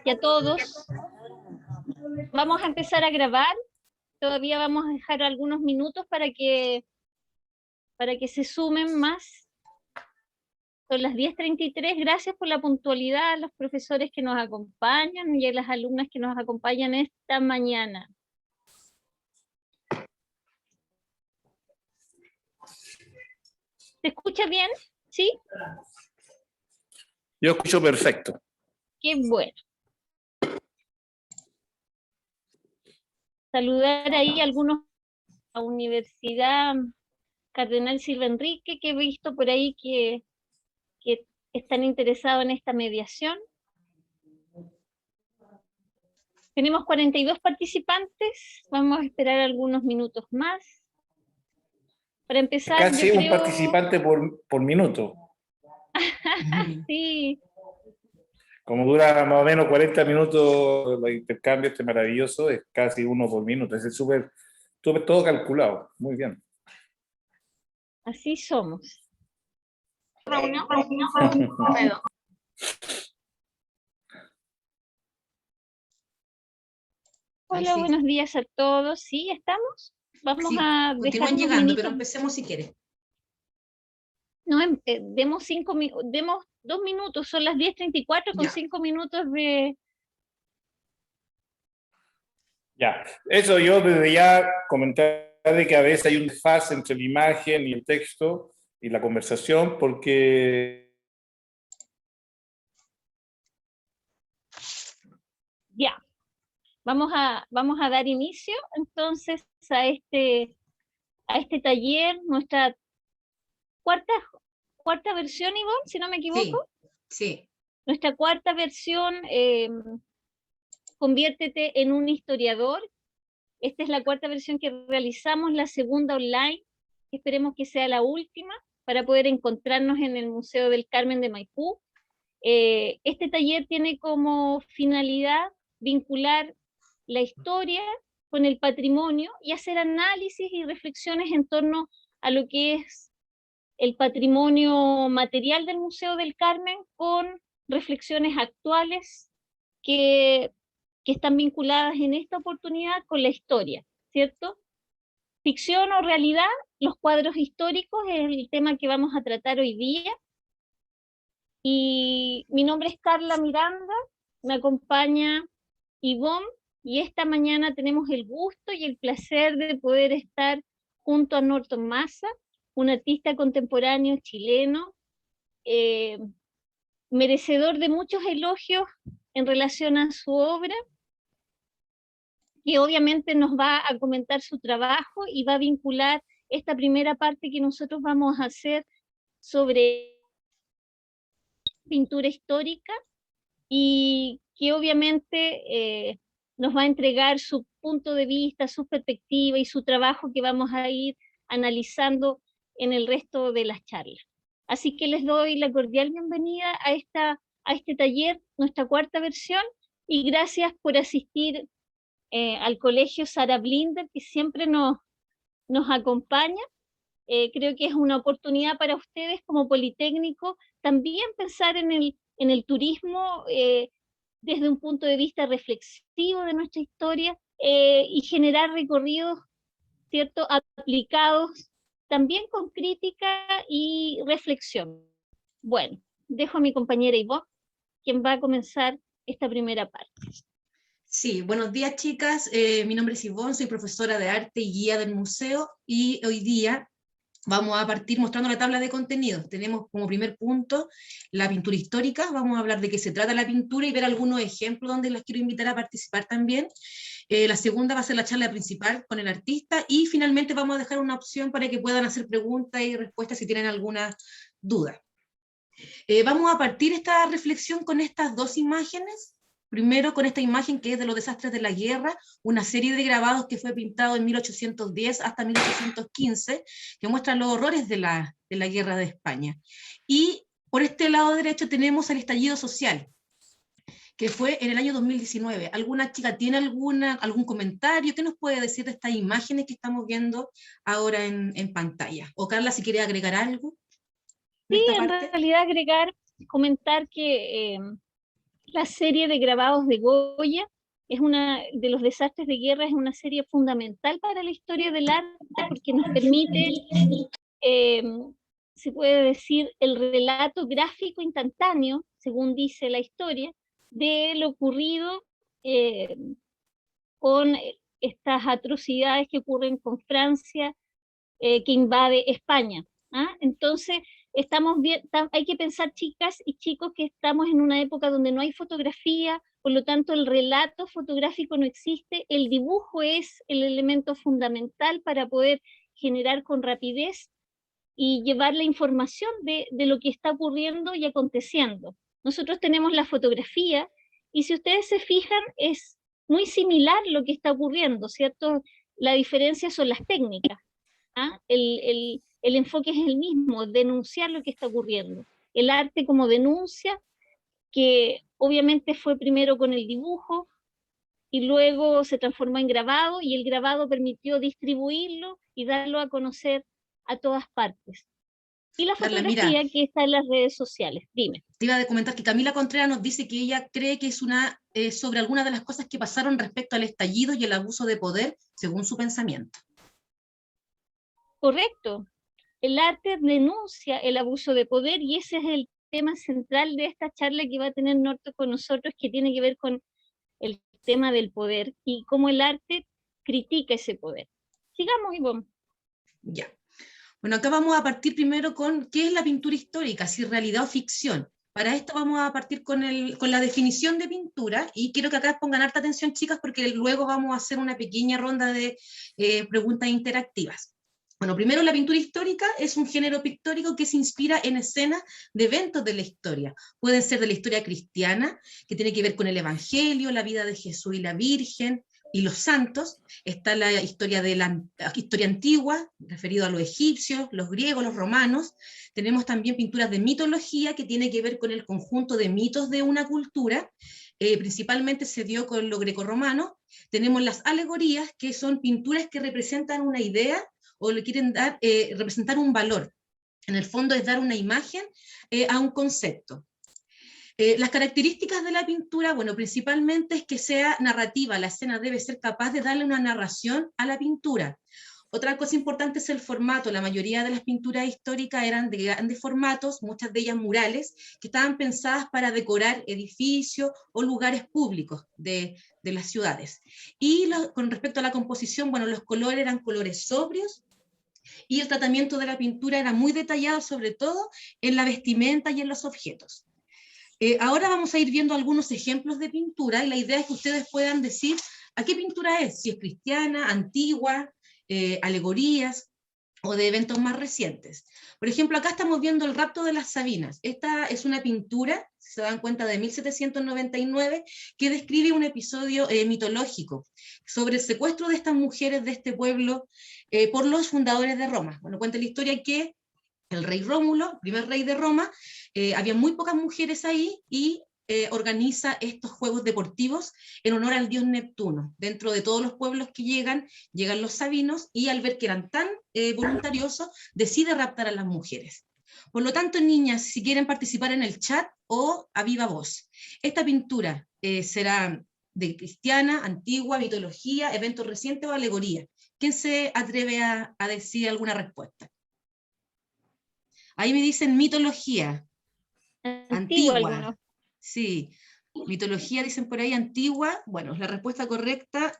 y a todos. Vamos a empezar a grabar. Todavía vamos a dejar algunos minutos para que se sumen más. Son las 10:33. Gracias por la puntualidad a los profesores que nos acompañan y a las alumnas que nos acompañan esta mañana. ¿Se escucha bien? ¿Sí? Yo escucho perfecto. Qué bueno. Saludar ahí a algunos a Universidad Cardenal Silva Enrique, que he visto por ahí que están interesados en esta mediación. Tenemos 42 participantes, vamos a esperar algunos minutos más. Para empezar, casi un participante por minuto. Sí. Como dura más o menos 40 minutos el intercambio este maravilloso, es casi uno por minuto. Es súper todo calculado. Muy bien. Así somos. Hola, sí. Buenos días a todos. ¿Sí? ¿Estamos? Vamos a dejar continúan llegando, pero empecemos si quieren. No, demos 2 minutos, son las 10:34 con 5 minutos de... Ya, eso yo desde ya comentar de que a veces hay un desfase entre la imagen y el texto y la conversación, porque... Ya, vamos a dar inicio entonces a este taller, nuestra cuarta versión, Ivonne, si no me equivoco. Sí. Nuestra cuarta versión, Conviértete en un historiador. Esta es la cuarta versión que realizamos, la segunda online. Esperemos que sea la última para poder encontrarnos en el Museo del Carmen de Maipú. Este taller tiene como finalidad vincular la historia con el patrimonio y hacer análisis y reflexiones en torno a lo que es el patrimonio material del Museo del Carmen con reflexiones actuales que están vinculadas en esta oportunidad con la historia, ¿cierto? Ficción o realidad, los cuadros históricos es el tema que vamos a tratar hoy día. Y mi nombre es Carla Miranda, me acompaña Ivonne, y esta mañana tenemos el gusto y el placer de poder estar junto a Norton Massa, un artista contemporáneo chileno, merecedor de muchos elogios en relación a su obra, que obviamente nos va a comentar su trabajo y va a vincular esta primera parte que nosotros vamos a hacer sobre pintura histórica, y que obviamente nos va a entregar su punto de vista, su perspectiva y su trabajo que vamos a ir analizando en el resto de las charlas. Así que les doy la cordial bienvenida a este taller, nuestra cuarta versión, y gracias por asistir al Colegio Sarah Blinder, que siempre nos acompaña. Creo que es una oportunidad para ustedes como Politécnico también pensar en el turismo desde un punto de vista reflexivo de nuestra historia y generar recorridos, ¿cierto?, aplicados también con crítica y reflexión. Bueno, dejo a mi compañera Ivonne, quien va a comenzar esta primera parte. Sí, buenos días, chicas. Mi nombre es Ivonne, soy profesora de arte y guía del museo, y hoy día vamos a partir mostrando la tabla de contenidos. Tenemos como primer punto la pintura histórica. Vamos a hablar de qué se trata la pintura y ver algunos ejemplos donde las quiero invitar a participar también. La segunda va a ser la charla principal con el artista, y finalmente vamos a dejar una opción para que puedan hacer preguntas y respuestas si tienen alguna duda. Vamos a partir esta reflexión con estas dos imágenes. Primero con esta imagen que es de los desastres de la guerra, una serie de grabados que fue pintado en 1810 hasta 1815, que muestran los horrores de la guerra de España. Y por este lado derecho tenemos el estallido social, que fue en el año 2019. ¿Alguna chica tiene algún comentario? ¿Qué nos puede decir de estas imágenes que estamos viendo ahora en pantalla? O Carla, si quiere agregar algo. Sí, en realidad comentar que La serie de grabados de Goya es una de los desastres de guerra, es una serie fundamental para la historia del arte porque nos permite, eh, se puede decir, el relato gráfico instantáneo, según dice la historia, de lo ocurrido eh, con estas atrocidades que ocurren con Francia, que invade España. ¿Ah? Entonces, estamos bien, hay que pensar, chicas y chicos, que estamos en una época donde no hay fotografía, por lo tanto el relato fotográfico no existe, el dibujo es el elemento fundamental para poder generar con rapidez y llevar la información de lo que está ocurriendo y aconteciendo. Nosotros tenemos la fotografía y si ustedes se fijan es muy similar lo que está ocurriendo, ¿cierto? La diferencia son las técnicas. ¿Ah? El enfoque es el mismo, denunciar lo que está ocurriendo. El arte como denuncia, que obviamente fue primero con el dibujo y luego se transformó en grabado y el grabado permitió distribuirlo y darlo a conocer a todas partes. Y la Carla, fotografía mira, que está en las redes sociales, dime. te iba a comentar que Camila Contreras nos dice que ella cree que es sobre algunas de las cosas que pasaron respecto al estallido y el abuso de poder, según su pensamiento. Correcto. El arte denuncia el abuso de poder y ese es el tema central de esta charla que va a tener Norto con nosotros, que tiene que ver con el tema del poder y cómo el arte critica ese poder. Sigamos, Ivonne. Ya. Bueno, acá vamos a partir primero con qué es la pintura histórica, si realidad o ficción. Para esto vamos a partir con la definición de pintura, y quiero que acá pongan harta atención, chicas, porque luego vamos a hacer una pequeña ronda de preguntas interactivas. Bueno, primero la pintura histórica es un género pictórico que se inspira en escenas de eventos de la historia. Pueden ser de la historia cristiana, que tiene que ver con el Evangelio, la vida de Jesús y la Virgen, y los santos. Está la historia historia antigua, referido a los egipcios, los griegos, los romanos. Tenemos también pinturas de mitología, que tiene que ver con el conjunto de mitos de una cultura. Principalmente se dio con lo grecorromano. Tenemos las alegorías, que son pinturas que representan una idea o le quieren representar un valor. En el fondo es dar una imagen a un concepto. Las características de la pintura, bueno, principalmente es que sea narrativa, la escena debe ser capaz de darle una narración a la pintura. Otra cosa importante es el formato. La mayoría de las pinturas históricas eran de grandes formatos, muchas de ellas murales, que estaban pensadas para decorar edificios o lugares públicos de las ciudades. Y con respecto a la composición, bueno, los colores eran colores sobrios, y el tratamiento de la pintura era muy detallado, sobre todo en la vestimenta y en los objetos. Ahora vamos a ir viendo algunos ejemplos de pintura, y la idea es que ustedes puedan decir a qué pintura es, si es cristiana, antigua, alegorías o de eventos más recientes. Por ejemplo, acá estamos viendo el rapto de las Sabinas. Esta es una pintura, si se dan cuenta, de 1799, que describe un episodio mitológico sobre el secuestro de estas mujeres de este pueblo por los fundadores de Roma. Bueno, cuenta la historia que el rey Rómulo, primer rey de Roma, había muy pocas mujeres ahí, y organiza estos juegos deportivos en honor al dios Neptuno. Dentro de todos los pueblos que llegan los sabinos, y al ver que eran tan voluntariosos, decide raptar a las mujeres. Por lo tanto, niñas, si quieren participar en el chat o a viva voz, esta pintura será de cristiana, antigua, mitología, evento reciente o alegoría. ¿Quién se atreve a decir alguna respuesta? Ahí me dicen mitología. Antigua. Sí, mitología dicen por ahí, antigua. Bueno, la respuesta correcta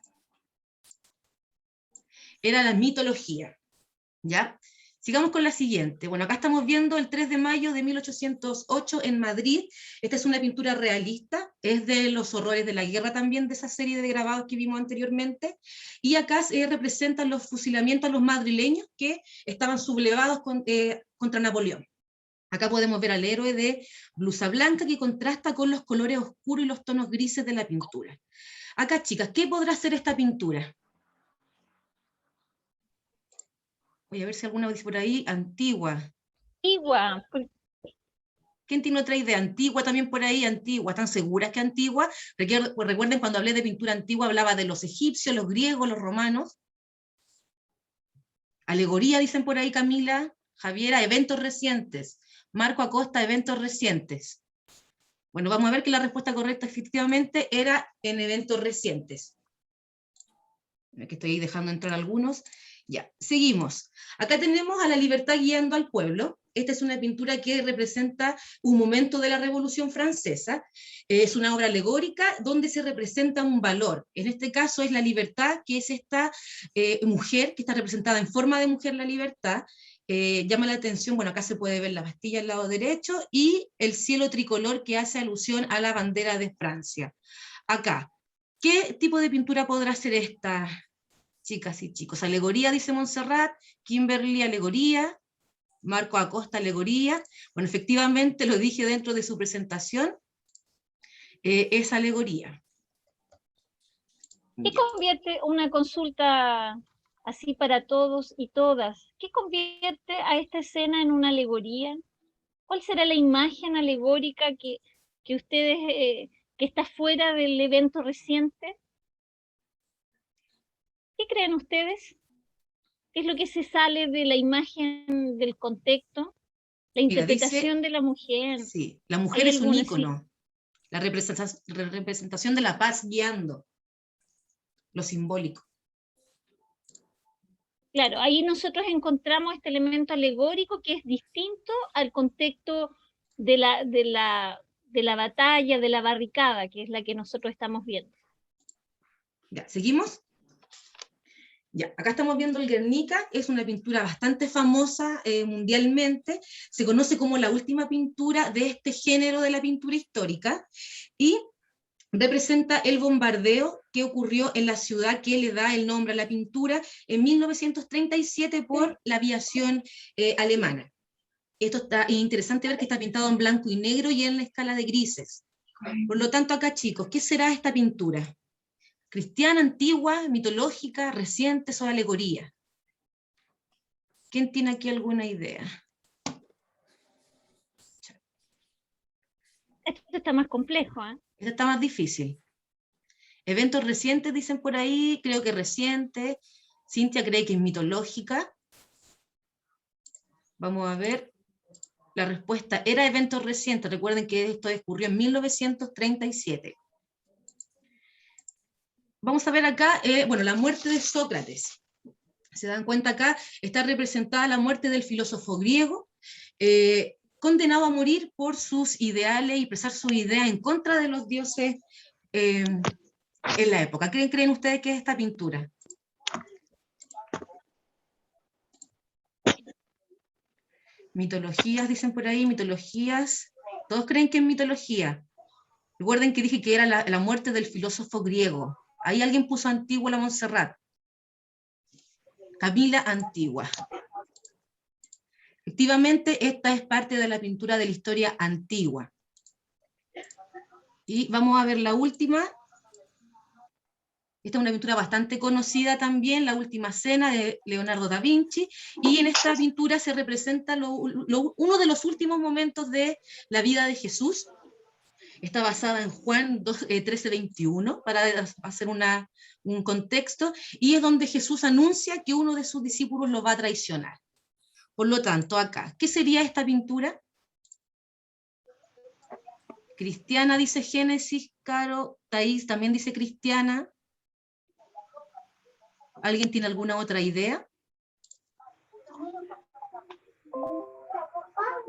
era la mitología. ¿Ya? Sigamos con la siguiente. Bueno, acá estamos viendo el 3 de mayo de 1808 en Madrid. Esta es una pintura realista, es de los horrores de la guerra también, de esa serie de grabados que vimos anteriormente. Y acá se representan los fusilamientos a los madrileños que estaban sublevados contra Napoleón. Acá podemos ver al héroe de blusa blanca, que contrasta con los colores oscuros y los tonos grises de la pintura. Acá, chicas, ¿qué podrá ser esta pintura? Voy a ver si alguna dice por ahí, antigua. Antigua. ¿Quién tiene otra idea? Antigua también por ahí, antigua. ¿Están seguras que antigua? Recuerden, cuando hablé de pintura antigua hablaba de los egipcios, los griegos, los romanos. Alegoría, dicen por ahí Camila, Javiera, eventos recientes. Marco Acosta, eventos recientes. Bueno, vamos a ver que la respuesta correcta efectivamente era en eventos recientes. Que estoy dejando entrar algunos. Ya, seguimos. Acá tenemos a la libertad guiando al pueblo. Esta es una pintura que representa un momento de la Revolución Francesa. Es una obra alegórica donde se representa un valor. En este caso es la libertad, que es esta mujer, que está representada en forma de mujer, la libertad. Llama la atención, bueno, acá se puede ver la Bastilla al lado derecho y el cielo tricolor que hace alusión a la bandera de Francia. Acá, ¿qué tipo de pintura podrá ser esta, chicas y chicos? Alegoría, dice Montserrat, Kimberly, alegoría, Marco Acosta, alegoría. Bueno, efectivamente lo dije dentro de su presentación, es alegoría. ¿Qué convierte una consulta así para todos y todas? ¿Qué convierte a esta escena en una alegoría? ¿Cuál será la imagen alegórica que ustedes, que está fuera del evento reciente? ¿Qué creen ustedes? ¿Qué es lo que se sale de la imagen del contexto? La Mira, interpretación dice, de la mujer. sí, la mujer ¿Hay es un alguna así? ícono, la representación de la paz guiando, lo simbólico. Claro, ahí nosotros encontramos este elemento alegórico que es distinto al contexto de la batalla, de la barricada, que es la que nosotros estamos viendo. Ya, ¿seguimos? Ya, acá estamos viendo el Guernica, es una pintura bastante famosa mundialmente, se conoce como la última pintura de este género de la pintura histórica, y representa el bombardeo que ocurrió en la ciudad que le da el nombre a la pintura en 1937 por la aviación alemana. Esto es interesante ver que está pintado en blanco y negro y en la escala de grises. Por lo tanto, acá chicos, ¿qué será esta pintura? ¿Cristiana, antigua, mitológica, reciente o alegoría? ¿Quién tiene aquí alguna idea? Esto está más complejo, ¿eh? Esta está más difícil. Eventos recientes, dicen por ahí, creo que reciente. Cintia cree que es mitológica. Vamos a ver. La respuesta era eventos recientes. Recuerden que esto ocurrió en 1937. Vamos a ver acá, bueno, la muerte de Sócrates. Se dan cuenta acá, está representada la muerte del filósofo griego, condenado a morir por sus ideales y expresar su idea en contra de los dioses en la época. ¿Qué creen ustedes que es esta pintura? Mitologías, dicen por ahí, mitologías. ¿Todos creen que es mitología? Recuerden que dije que era la muerte del filósofo griego. Ahí alguien puso Antigua la Montserrat. Camila Antigua. Efectivamente, esta es parte de la pintura de la historia antigua. Y vamos a ver la última. Esta es una pintura bastante conocida también, La Última Cena de Leonardo da Vinci, y en esta pintura se representa uno de los últimos momentos de la vida de Jesús. Está basada en Juan 13:21, para hacer un contexto, y es donde Jesús anuncia que uno de sus discípulos lo va a traicionar. Por lo tanto, acá, ¿qué sería esta pintura? Cristiana, dice Génesis, Caro, Thaís también dice cristiana. ¿Alguien tiene alguna otra idea?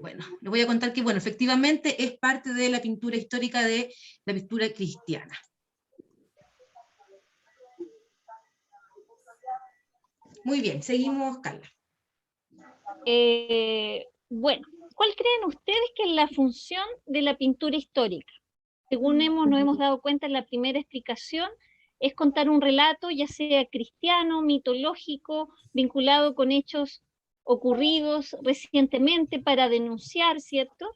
Bueno, les voy a contar que, bueno, efectivamente es parte de la pintura histórica de la pintura cristiana. Muy bien, seguimos, Carla. Bueno, ¿cuál creen ustedes que es la función de la pintura histórica? Según nos hemos dado cuenta en la primera explicación, es contar un relato, ya sea cristiano, mitológico, vinculado con hechos ocurridos recientemente para denunciar, ¿cierto?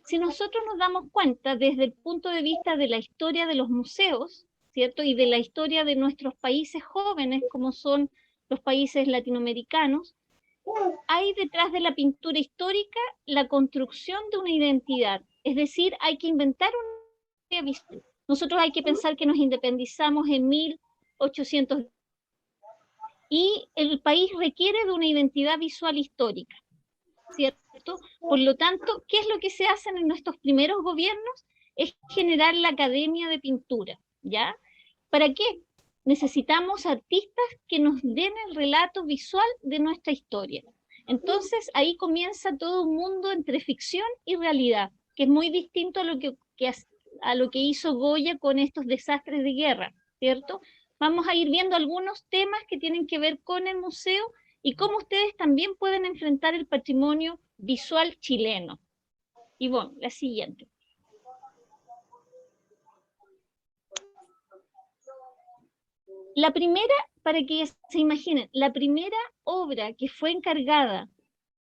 Si nosotros nos damos cuenta desde el punto de vista de la historia de los museos, ¿cierto? Y de la historia de nuestros países jóvenes, como son los países latinoamericanos, hay detrás de la pintura histórica la construcción de una identidad. Es decir, hay que inventar una identidad visual. Nosotros hay que pensar que nos independizamos en 1800 y el país requiere de una identidad visual histórica, ¿cierto? Por lo tanto, ¿qué es lo que se hace en nuestros primeros gobiernos? es generar la Academia de Pintura, ¿ya? ¿Para qué? Necesitamos artistas que nos den el relato visual de nuestra historia. Entonces ahí comienza todo un mundo entre ficción y realidad, que es muy distinto a lo que hizo Goya con estos desastres de guerra, ¿cierto? Vamos a ir viendo algunos temas que tienen que ver con el museo y cómo ustedes también pueden enfrentar el patrimonio visual chileno. Y bueno, la siguiente. La primera, para que se imaginen, la primera obra que fue encargada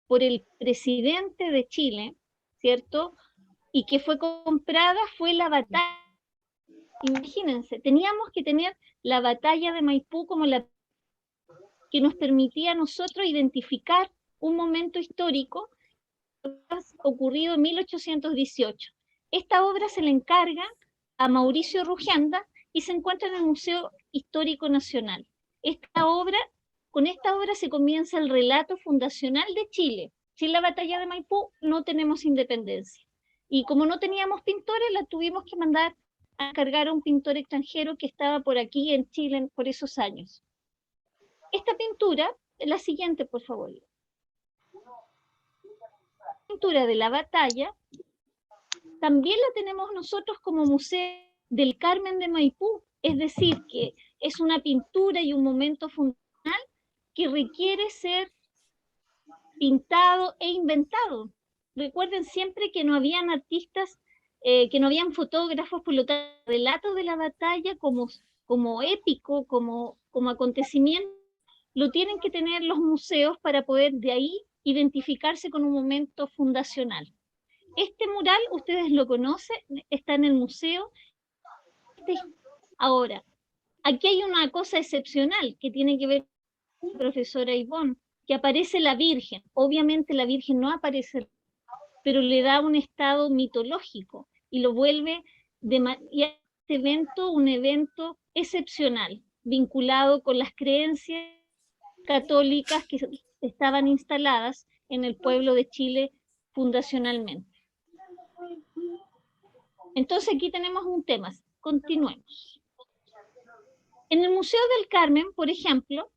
por el presidente de Chile, ¿cierto? Y que fue comprada fue la batalla. Imagínense, teníamos que tener la batalla de Maipú como la que nos permitía a nosotros identificar un momento histórico ocurrido en 1818. Esta obra se le encarga a Mauricio Rugianda y se encuentra en el Museo Histórico Nacional. Con esta obra se comienza el relato fundacional de Chile. Sin la batalla de Maipú no tenemos independencia. Y como no teníamos pintores, la tuvimos que mandar a encargar a un pintor extranjero que estaba por aquí en Chile por esos años. Esta pintura, la siguiente, por favor. La pintura de la batalla también la tenemos nosotros como Museo del Carmen de Maipú, es decir, que es una pintura y un momento fundacional que requiere ser pintado e inventado. Recuerden siempre que no habían artistas, que no habían fotógrafos, por lo tanto, el relato de la batalla como épico, como acontecimiento, lo tienen que tener los museos para poder de ahí identificarse con un momento fundacional. Este mural, ustedes lo conocen, está en el museo. Ahora, aquí hay una cosa excepcional que tiene que ver con la profesora Ivonne, que aparece la Virgen. Obviamente la Virgen no aparece, pero le da un estado mitológico y lo vuelve y a este evento un evento excepcional, vinculado con las creencias católicas que estaban instaladas en el pueblo de Chile fundacionalmente. Entonces aquí tenemos un tema. Continuemos. En el Museo del Carmen, por ejemplo,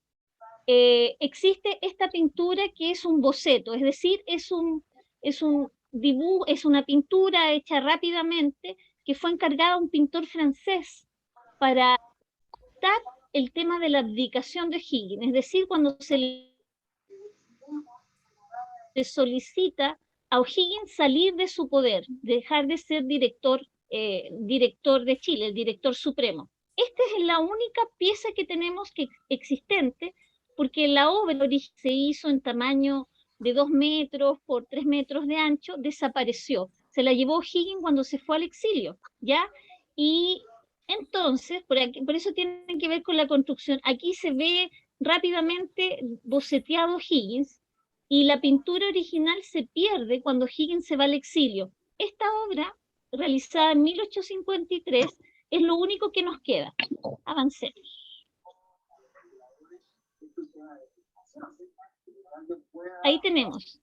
existe esta pintura que es un boceto, es decir, es un dibujo, es una pintura hecha rápidamente que fue encargada a un pintor francés para tratar el tema de la abdicación de Higgins, es decir, cuando se le solicita a O'Higgins salir de su poder, dejar de ser director de Chile, el director supremo. Esta es la única pieza que tenemos existente, porque la obra se hizo en tamaño de 2 metros por 3 metros de ancho, desapareció. Se la llevó O'Higgins cuando se fue al exilio, ¿ya? Y entonces, por eso tiene que ver con la construcción. Aquí se ve rápidamente boceteado Higgins, y la pintura original se pierde cuando Higgins se va al exilio. Esta obra, realizada en 1853, es lo único que nos queda. Avancemos. Ahí tenemos.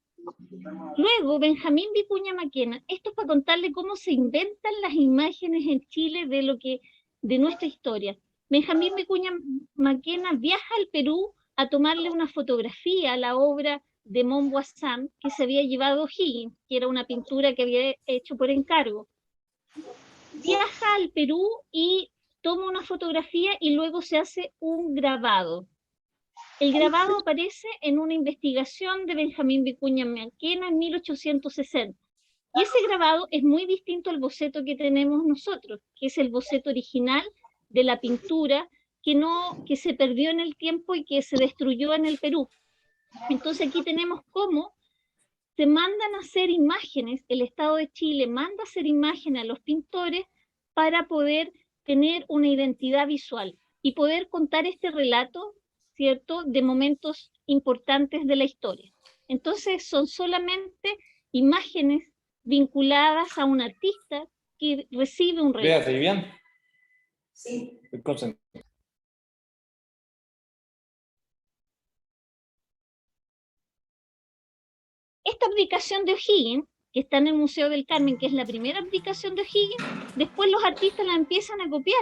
Luego, Benjamín Vicuña Maquena, esto es para contarle cómo se inventan las imágenes en Chile de nuestra historia. Benjamín Vicuña Maquena viaja al Perú a tomarle una fotografía a la obra de Montboisin que se había llevado Higgins, que era una pintura que había hecho por encargo. Viaja al Perú y toma una fotografía y luego se hace un grabado. El grabado aparece en una investigación de Benjamín Vicuña Maquena en 1860. Y ese grabado es muy distinto al boceto que tenemos nosotros, que es el boceto original de la pintura que se perdió en el tiempo y que se destruyó en el Perú. Entonces aquí tenemos cómo se mandan a hacer imágenes, el Estado de Chile manda a hacer imágenes a los pintores para poder tener una identidad visual y poder contar este relato, ¿cierto?, de momentos importantes de la historia. Entonces son solamente imágenes vinculadas a un artista que recibe un relato. ¿Vea, bien? Sí. Esta abdicación de O'Higgins que está en el Museo del Carmen, que es la primera aplicación de O'Higgins, después los artistas la empiezan a copiar.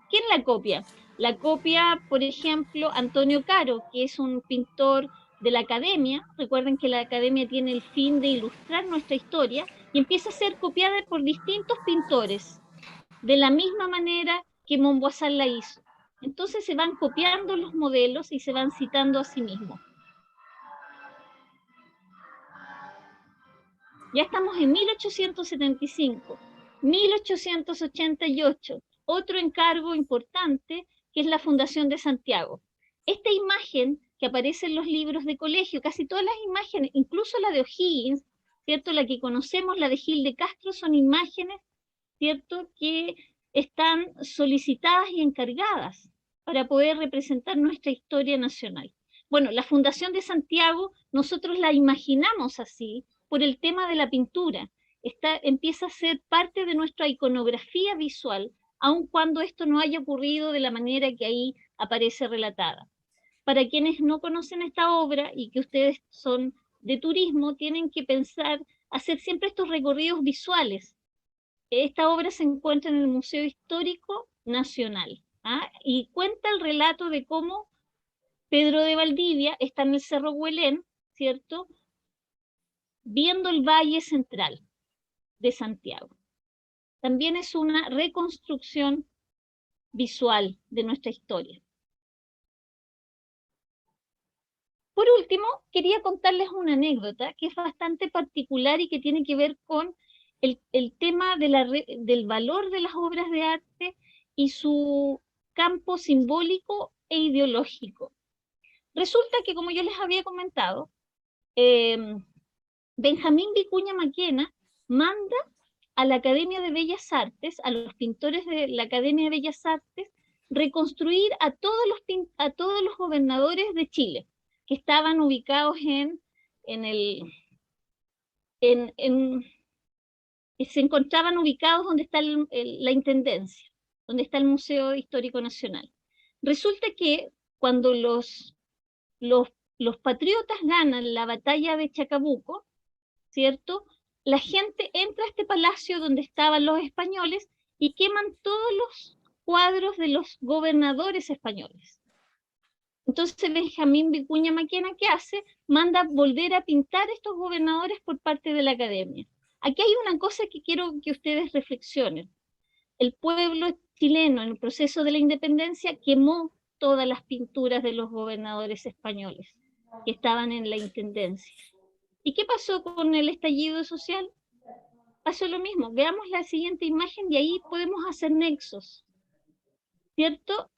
¿Quién la copia? La copia, por ejemplo, Antonio Caro, que es un pintor de la academia. Recuerden que la academia tiene el fin de ilustrar nuestra historia, y empieza a ser copiada por distintos pintores, de la misma manera que Montboisin la hizo. Entonces se van copiando los modelos y se van citando a sí mismos. Ya estamos en 1875, 1888, otro encargo importante que es la Fundación de Santiago. Esta imagen que aparece en los libros de colegio, casi todas las imágenes, incluso la de O'Higgins, ¿cierto? La que conocemos, la de Gil de Castro, son imágenes, ¿cierto?, que están solicitadas y encargadas para poder representar nuestra historia nacional. Bueno, la Fundación de Santiago, nosotros la imaginamos así por el tema de la pintura. Empieza a ser parte de nuestra iconografía visual, aun cuando esto no haya ocurrido de la manera que ahí aparece relatada. Para quienes no conocen esta obra y que ustedes son de turismo, tienen que pensar, hacer siempre estos recorridos visuales. Esta obra se encuentra en el Museo Histórico Nacional, y cuenta el relato de cómo Pedro de Valdivia está en el Cerro Huelén, ¿cierto?, viendo el Valle Central de Santiago. También es una reconstrucción visual de nuestra historia. Por último, quería contarles una anécdota que es bastante particular y que tiene que ver con el tema del valor de las obras de arte y su campo simbólico e ideológico. Resulta que, como yo les había comentado, Benjamín Vicuña Maquena manda a la Academia de Bellas Artes, a los pintores de la Academia de Bellas Artes, reconstruir a todos los gobernadores de Chile, que estaban ubicados se encontraban ubicados donde está la Intendencia, donde está el Museo Histórico Nacional. Resulta que cuando los patriotas ganan la batalla de Chacabuco, ¿cierto?, la gente entra a este palacio donde estaban los españoles y queman todos los cuadros de los gobernadores españoles. Entonces Benjamín Vicuña Maquena, ¿qué hace? Manda volver a pintar estos gobernadores por parte de la Academia. Aquí hay una cosa que quiero que ustedes reflexionen. El pueblo chileno, en el proceso de la independencia, quemó todas las pinturas de los gobernadores españoles que estaban en la Intendencia. ¿Y qué pasó con el estallido social? Pasó lo mismo. Veamos la siguiente imagen y ahí podemos hacer nexos, ¿cierto?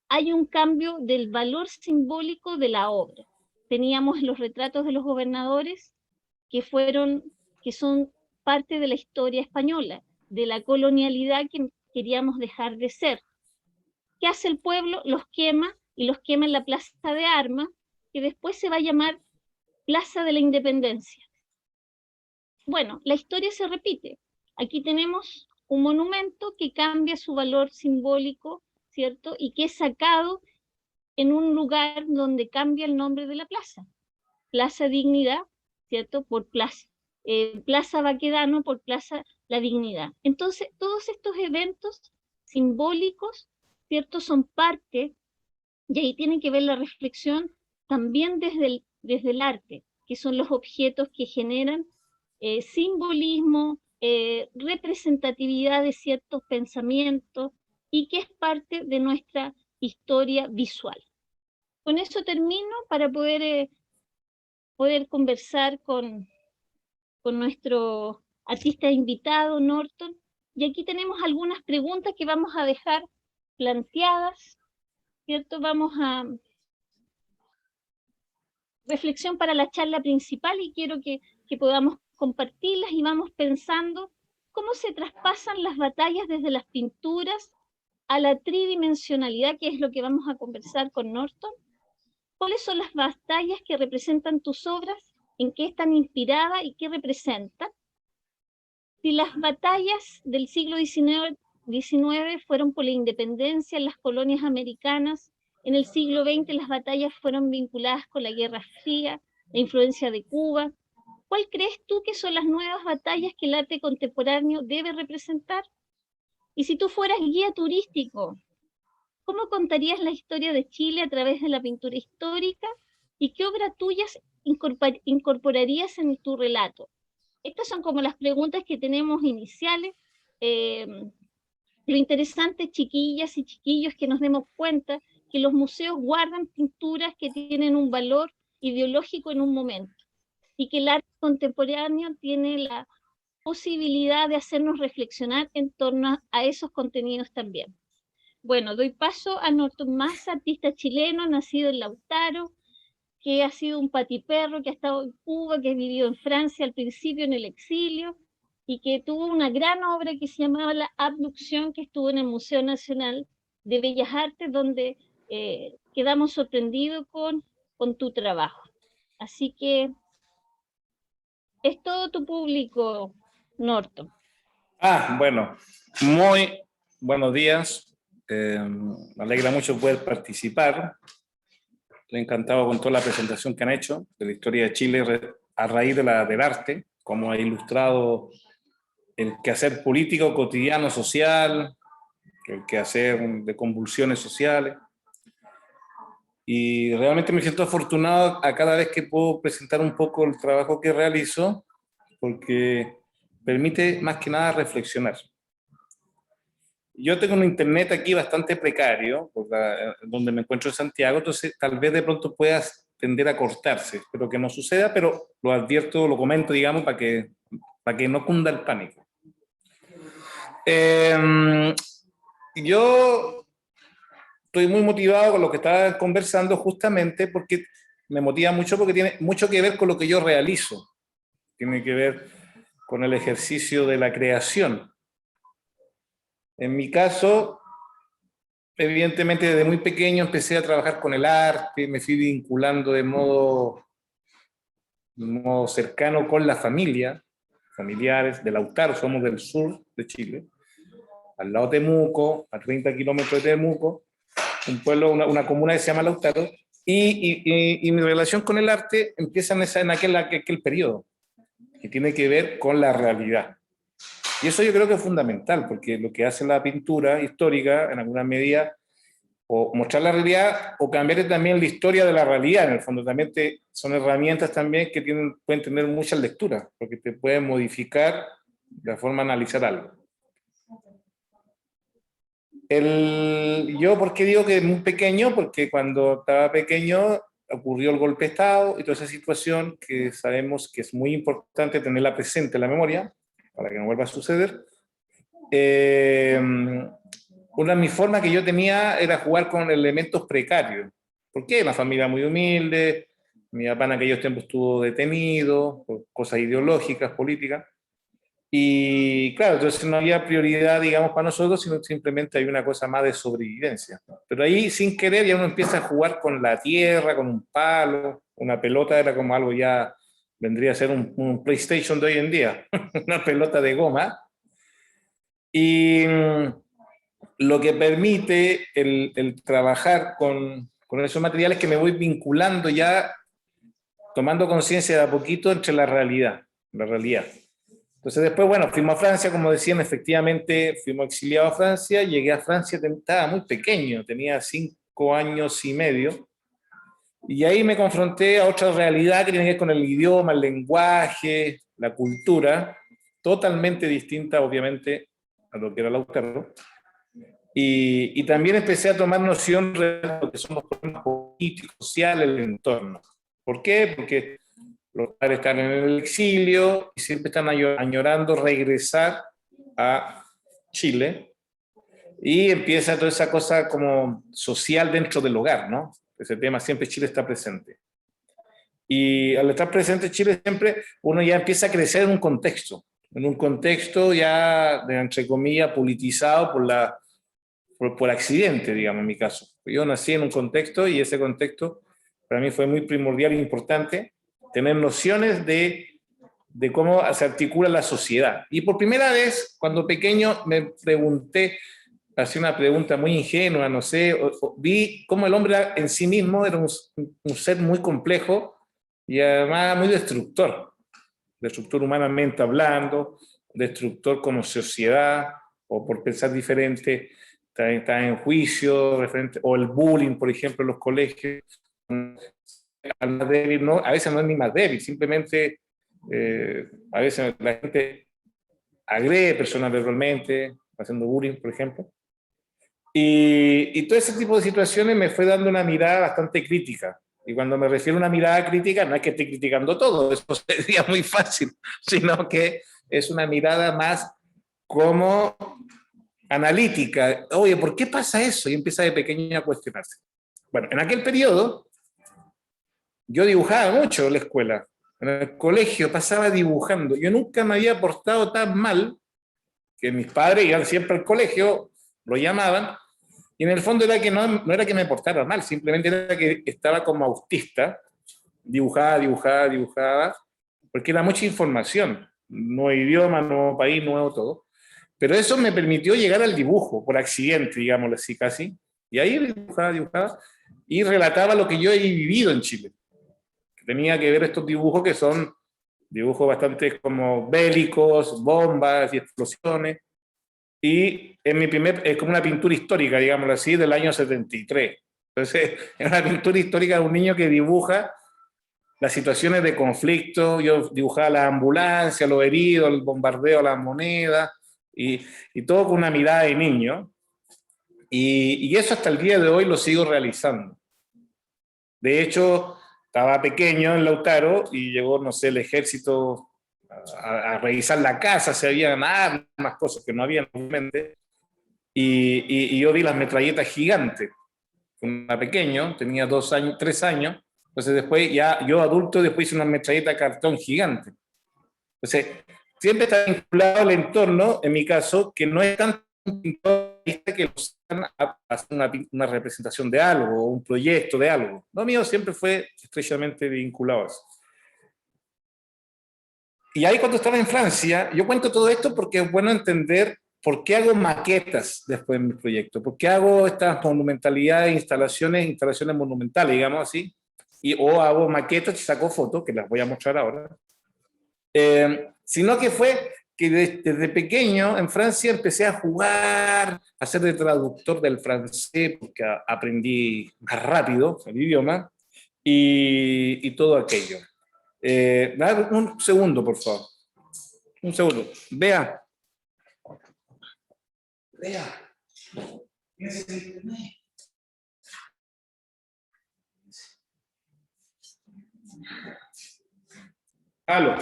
Hay un cambio del valor simbólico de la obra. Teníamos los retratos de los gobernadores que son parte de la historia española, de la colonialidad que queríamos dejar de ser. ¿Qué hace el pueblo? Los quema, y los quema en la Plaza de Armas, que después se va a llamar Plaza de la Independencia. Bueno, la historia se repite. Aquí tenemos un monumento que cambia su valor simbólico, ¿cierto?, y que es sacado en un lugar donde cambia el nombre de la plaza. Plaza Dignidad, ¿cierto?, por Plaza Baquedano por Plaza La Dignidad. Entonces, todos estos eventos simbólicos, ¿cierto?, son parte, y ahí tienen que ver la reflexión también desde el arte, que son los objetos que generan simbolismo, representatividad de ciertos pensamientos, y que es parte de nuestra historia visual. Con eso termino para poder conversar con nuestro artista invitado, Norton. Y aquí tenemos algunas preguntas que vamos a dejar planteadas, ¿cierto? Vamos a reflexión para la charla principal, y quiero que podamos compartirlas y vamos pensando cómo se traspasan las batallas desde las pinturas a la tridimensionalidad, que es lo que vamos a conversar con Norton. ¿Cuáles son las batallas que representan tus obras? ¿En qué están inspiradas y qué representan? Si las batallas del siglo XIX fueron por la independencia en las colonias americanas, en el siglo XX las batallas fueron vinculadas con la Guerra Fría, la influencia de Cuba. ¿cuál crees tú que son las nuevas batallas que el arte contemporáneo debe representar? Y si tú fueras guía turístico, ¿cómo contarías la historia de Chile a través de la pintura histórica? ¿Y qué obras tuyas incorporarías en tu relato? Estas son como las preguntas que tenemos iniciales. Eh, lo interesante, chiquillas y chiquillos, que nos demos cuenta que los museos guardan pinturas que tienen un valor ideológico en un momento y que el arte contemporáneo tiene la posibilidad de hacernos reflexionar en torno a esos contenidos también. Bueno, doy paso a Norton Massa, artista chileno, nacido en Lautaro, que ha sido un patiperro, que ha estado en Cuba, que ha vivido en Francia al principio en el exilio, y que tuvo una gran obra que se llamaba La Abducción, que estuvo en el Museo Nacional de Bellas Artes, donde quedamos sorprendidos con tu trabajo. Así que es todo tu público, Norton. Bueno, muy buenos días. Me alegra mucho poder participar. Estoy encantado con toda la presentación que han hecho de la historia de Chile a raíz del arte, cómo ha ilustrado el quehacer político cotidiano social, el quehacer de convulsiones sociales. Y realmente me siento afortunado a cada vez que puedo presentar un poco el trabajo que realizo, porque permite más que nada reflexionar. Yo tengo un internet aquí bastante precario, donde me encuentro en Santiago, entonces tal vez de pronto pueda tender a cortarse. Espero que no suceda, pero lo advierto, lo comento, digamos, para que no cunda el pánico. Yo estoy muy motivado con lo que estaba conversando, justamente porque me motiva mucho, porque tiene mucho que ver con lo que yo realizo. Tiene que ver con el ejercicio de la creación. En mi caso, evidentemente desde muy pequeño empecé a trabajar con el arte, me fui vinculando de modo cercano con la familia, familiares de Lautaro, somos del sur de Chile, al lado de Temuco, a 30 kilómetros de Temuco, un pueblo, una comuna que se llama Lautaro, y mi relación con el arte empieza en aquel periodo, que tiene que ver con la realidad. Y eso yo creo que es fundamental, porque lo que hace la pintura histórica, en alguna medida, o mostrar la realidad, o cambiar también la historia de la realidad, en el fondo. También son herramientas también que pueden tener muchas lecturas, porque te pueden modificar la forma de analizar algo. Yo, ¿por qué digo que es muy pequeño? Porque cuando estaba pequeño ocurrió el golpe de Estado y toda esa situación que sabemos que es muy importante tenerla presente en la memoria, para que no vuelva a suceder. Una de mis formas que yo tenía era jugar con elementos precarios. ¿Por qué? Una familia muy humilde, mi papá en aquellos tiempos estuvo detenido por cosas ideológicas, políticas, y claro, entonces no había prioridad, digamos, para nosotros, sino simplemente hay una cosa más de sobrevivencia. Pero ahí, sin querer, ya uno empieza a jugar con la tierra, con un palo, una pelota era como algo ya, vendría a ser un PlayStation de hoy en día, una pelota de goma, y lo que permite el trabajar con esos materiales, que me voy vinculando ya, tomando conciencia de a poquito entre la realidad. Entonces después, bueno, fuimos a Francia, como decían, efectivamente fuimos exiliados a Francia, llegué a Francia, estaba muy pequeño, tenía 5 años y medio, y ahí me confronté a otra realidad que tiene que ver con el idioma, el lenguaje, la cultura, totalmente distinta, obviamente, a lo que era Lautaro. Y también empecé a tomar noción de lo que son los problemas políticos, sociales del entorno. ¿Por qué? Porque los padres están en el exilio y siempre están añorando regresar a Chile, y empieza toda esa cosa como social dentro del hogar, ¿no? Ese tema siempre Chile está presente. Y al estar presente Chile siempre, uno ya empieza a crecer en un contexto ya, entre comillas, politizado por accidente, digamos, en mi caso. Yo nací en un contexto, y ese contexto para mí fue muy primordial e importante, tener nociones de cómo se articula la sociedad. Y por primera vez, cuando pequeño, me pregunté, hacía una pregunta muy ingenua, no sé, vi cómo el hombre en sí mismo era un ser muy complejo y además muy destructor. destructor humanamente hablando, destructor como sociedad, o por pensar diferente, está en juicio, referente, o el bullying, por ejemplo, en los colegios, al más débil, no, a veces no es ni más débil, simplemente a veces la gente agrede personas verbalmente, haciendo bullying, por ejemplo. Y todo ese tipo de situaciones me fue dando una mirada bastante crítica. Y cuando me refiero a una mirada crítica, no es que esté criticando todo, eso sería muy fácil, sino que es una mirada más como analítica. Oye, ¿por qué pasa eso? Y empieza de pequeño a cuestionarse. Bueno, en aquel periodo yo dibujaba mucho en la escuela. En el colegio pasaba dibujando. Yo nunca me había portado tan mal que mis padres iban siempre al colegio, lo llamaban, y en el fondo era que no era que me portara mal, simplemente era que estaba como autista, dibujaba, porque era mucha información, nuevo idioma, nuevo país, nuevo todo. Pero eso me permitió llegar al dibujo, por accidente, digámoslo así casi, y ahí dibujaba, y relataba lo que yo he vivido en Chile. Tenía que ver estos dibujos que son dibujos bastante como bélicos, bombas y explosiones, y en mi es como una pintura histórica, digámoslo así, del año 73. Entonces, es una pintura histórica de un niño que dibuja las situaciones de conflicto. Yo dibujaba la ambulancia, los heridos, el bombardeo a las monedas, y todo con una mirada de niño. Y eso hasta el día de hoy lo sigo realizando. De hecho, estaba pequeño en Lautaro y llegó, no sé, el ejército a revisar la casa, si había armas, cosas que no había normalmente, y yo vi las metralletas gigantes. Era pequeño, tenía 2 años, 3 años, entonces después ya yo adulto después hice una metralleta de cartón gigante. Entonces, siempre está vinculado al entorno, en mi caso, que no es tan que lo usan a hacer una representación de algo, o un proyecto de algo. Lo mío siempre fue estrechamente vinculado a eso. Y ahí cuando estaba en Francia, yo cuento todo esto porque es bueno entender por qué hago maquetas después de mi proyecto, por qué hago estas monumentalidades, instalaciones monumentales, digamos así, o hago maquetas y saco fotos, que las voy a mostrar ahora, sino que fue que desde pequeño en Francia empecé a jugar, a ser de traductor del francés, porque aprendí más rápido el idioma, y todo aquello. Un segundo, por favor. Un segundo. Vea. Aló.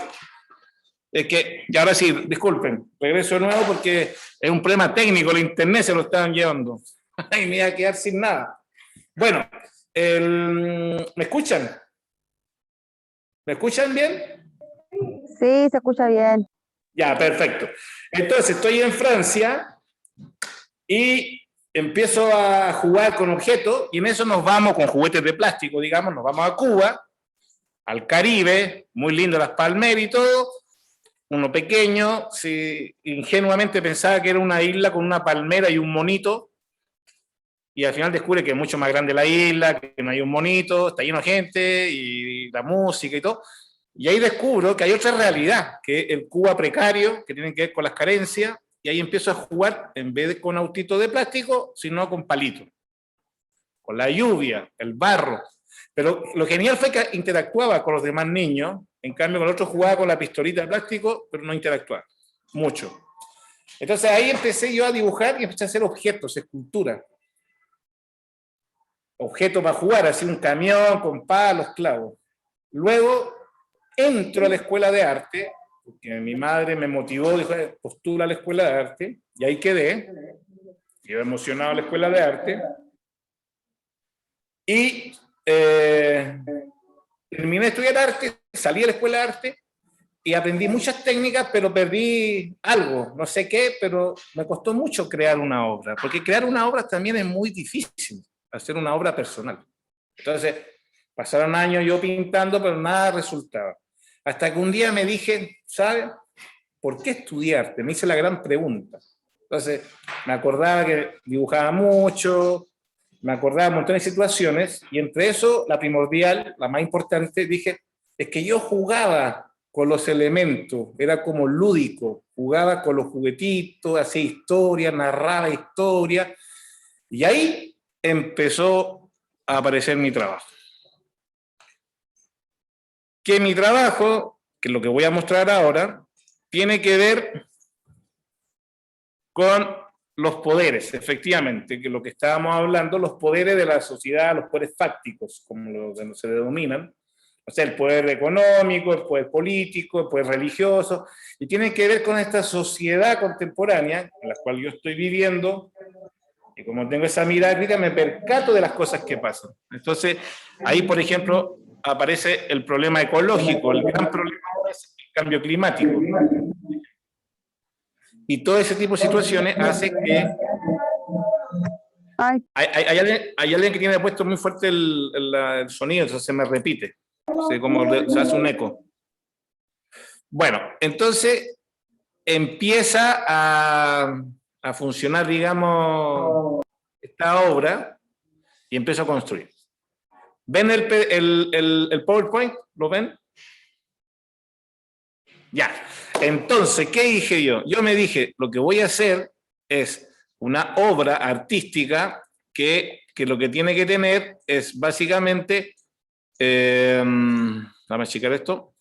Es que, y ahora sí, disculpen, regreso de nuevo porque es un problema técnico, el internet se lo estaban llevando. Y me iba a quedar sin nada. Bueno, ¿me escuchan? ¿Me escuchan bien? Sí, se escucha bien. Ya, perfecto. Entonces, estoy en Francia y empiezo a jugar con objetos y en eso nos vamos con juguetes de plástico, digamos, nos vamos a Cuba, al Caribe, muy lindo las palmeras y todo. Uno pequeño, ingenuamente pensaba que era una isla con una palmera y un monito, y al final descubre que es mucho más grande la isla, que no hay un monito, está lleno de gente, y la música y todo. Y ahí descubro que hay otra realidad, que es el Cuba precario, que tiene que ver con las carencias, y ahí empiezo a jugar, en vez de con autitos de plástico, sino con palitos. Con la lluvia, el barro. Pero lo genial fue que interactuaba con los demás niños, en cambio con el otro jugaba con la pistolita de plástico, pero no interactuaba mucho. Entonces ahí empecé yo a dibujar y empecé a hacer objetos, esculturas. Objetos para jugar, así un camión con palos, clavos. Luego entro a la escuela de arte, porque mi madre me motivó, dijo, postula a la escuela de arte, y ahí quedé. Quedé emocionado a la escuela de arte. Y terminé de estudiar arte, salí de la escuela de arte y aprendí muchas técnicas, pero perdí algo, no sé qué, pero me costó mucho crear una obra, porque crear una obra también es muy difícil, hacer una obra personal. Entonces, pasaron años yo pintando, pero nada resultaba. Hasta que un día me dije, ¿sabes? ¿Por qué estudiarte? Me hice la gran pregunta. Entonces, me acordaba que dibujaba mucho, me acordaba de un montón de situaciones, y entre eso, la primordial, la más importante, dije, es que yo jugaba con los elementos, era como lúdico, jugaba con los juguetitos, hacía historia, narraba historia, y ahí empezó a aparecer mi trabajo. Que mi trabajo, que es lo que voy a mostrar ahora, tiene que ver con los poderes, efectivamente, que lo que estábamos hablando, los poderes de la sociedad, los poderes fácticos, como se denominan, o sea, el poder económico, el poder político, el poder religioso, y tiene que ver con esta sociedad contemporánea en la cual yo estoy viviendo, y como tengo esa mirada crítica, me percato de las cosas que pasan. Entonces, ahí, por ejemplo, aparece el problema ecológico, el gran problema ahora es el cambio climático. Y todo ese tipo de situaciones hace que... Hay alguien que tiene puesto muy fuerte el sonido, entonces se me repite. Se hace un eco. Bueno, entonces empieza a funcionar, digamos, esta obra y empiezo a construir. ¿Ven el PowerPoint? ¿Lo ven? Ya. Entonces, ¿qué dije yo? Yo me dije, lo que voy a hacer es una obra artística que lo que tiene que tener es básicamente, dame achicar esto,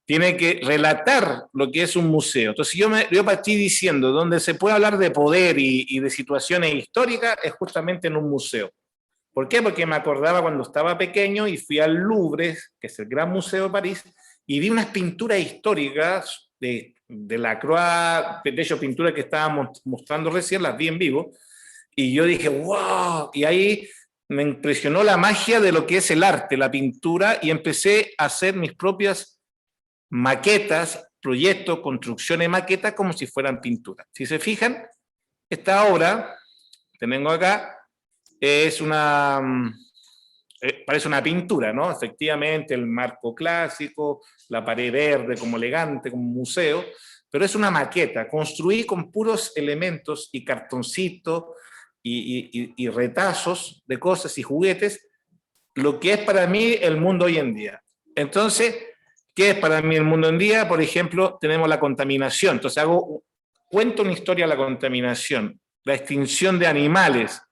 tiene que relatar lo que es un museo. Entonces yo partí diciendo, donde se puede hablar de poder y de situaciones históricas es justamente en un museo. ¿Por qué? Porque me acordaba cuando estaba pequeño y fui al Louvre, que es el gran museo de París, y vi unas pinturas históricas de Lacroix, de hecho pinturas que estábamos mostrando recién, las vi en vivo, y yo dije, wow, y ahí me impresionó la magia de lo que es el arte, la pintura, y empecé a hacer mis propias maquetas, proyectos, construcciones, maquetas, como si fueran pinturas. Si se fijan, esta obra que tengo acá es parece una pintura, ¿no? Efectivamente, el marco clásico, la pared verde como elegante, como un museo, pero es una maqueta, construí con puros elementos y cartoncitos y retazos de cosas y juguetes, lo que es para mí el mundo hoy en día. Entonces, ¿qué es para mí el mundo hoy en día? Por ejemplo, tenemos la contaminación. Entonces, cuento una historia de la contaminación, la extinción de animales,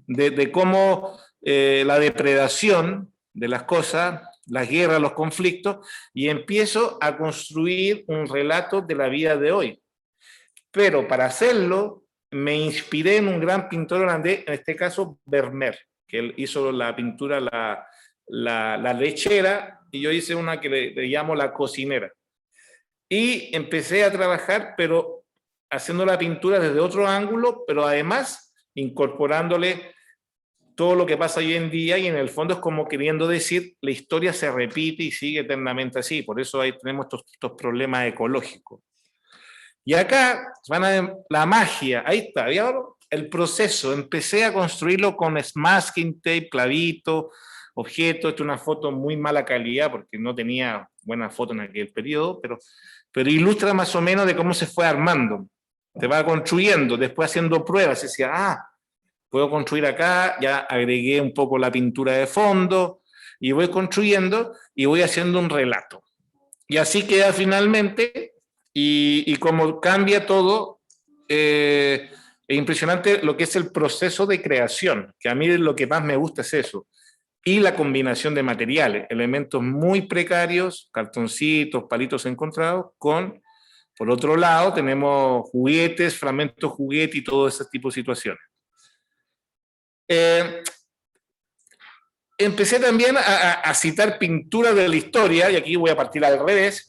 de cómo la depredación de las cosas, las guerras, los conflictos, y empiezo a construir un relato de la vida de hoy. Pero para hacerlo, me inspiré en un gran pintor holandés, en este caso Vermeer, que él hizo la pintura La Lechera, y yo hice una que le llamo La Cocinera. Y empecé a trabajar, pero haciendo la pintura desde otro ángulo, pero además incorporándole todo lo que pasa hoy en día, y en el fondo es como queriendo decir, la historia se repite y sigue eternamente así, por eso ahí tenemos estos problemas ecológicos. Y acá van a ver la magia, ahí está, ¿vieron? El proceso, empecé a construirlo con masking tape, clavito, objetos. Esta es una foto muy mala calidad porque no tenía buena foto en aquel periodo, pero ilustra más o menos de cómo se fue armando. Se va construyendo, después haciendo pruebas, decía, puedo construir acá, ya agregué un poco la pintura de fondo, y voy construyendo y voy haciendo un relato. Y así queda finalmente, y como cambia todo, es impresionante lo que es el proceso de creación, que a mí lo que más me gusta es eso, y la combinación de materiales, elementos muy precarios, cartoncitos, palitos encontrados, con, por otro lado, tenemos juguetes, fragmentos juguete y todo ese tipo de situaciones. Empecé también a citar pinturas de la historia, y aquí voy a partir al revés.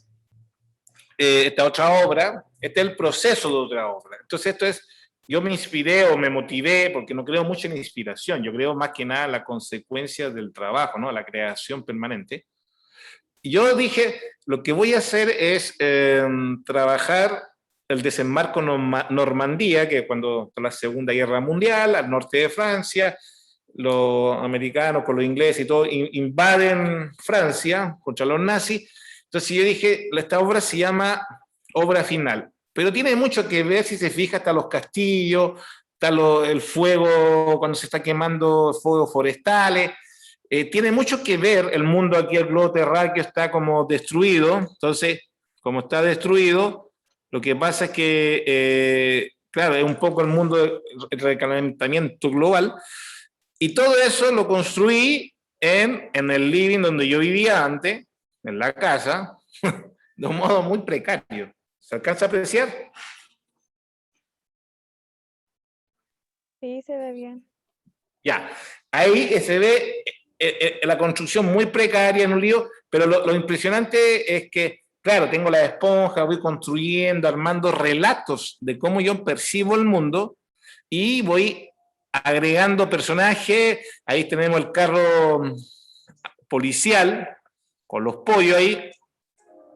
Esta otra obra, este es el proceso de otra obra. Entonces esto es, yo me inspiré o me motivé, porque no creo mucho en inspiración, yo creo más que nada en la consecuencia del trabajo, ¿no? La creación permanente. Y yo dije, lo que voy a hacer es trabajar el desembarco Normandía, que cuando la Segunda Guerra Mundial, al norte de Francia, los americanos con los ingleses y todo invaden Francia contra los nazis. Entonces yo dije, esta obra se llama Obra Final, pero tiene mucho que ver, si se fija, hasta los castillos, está el fuego cuando se está quemando, fuegos forestales, tiene mucho que ver el mundo aquí, el globo terráqueo está como destruido, entonces, como está destruido, lo que pasa es que, claro, es un poco el mundo del recalentamiento global, y todo eso lo construí en el living donde yo vivía antes, en la casa, de un modo muy precario. ¿Se alcanza a apreciar? Sí, se ve bien. Ya, ahí se ve la construcción muy precaria en un lío, pero lo impresionante es que, claro, tengo la esponja, voy construyendo, armando relatos de cómo yo percibo el mundo y voy agregando personajes. Ahí tenemos el carro policial con los pollos ahí,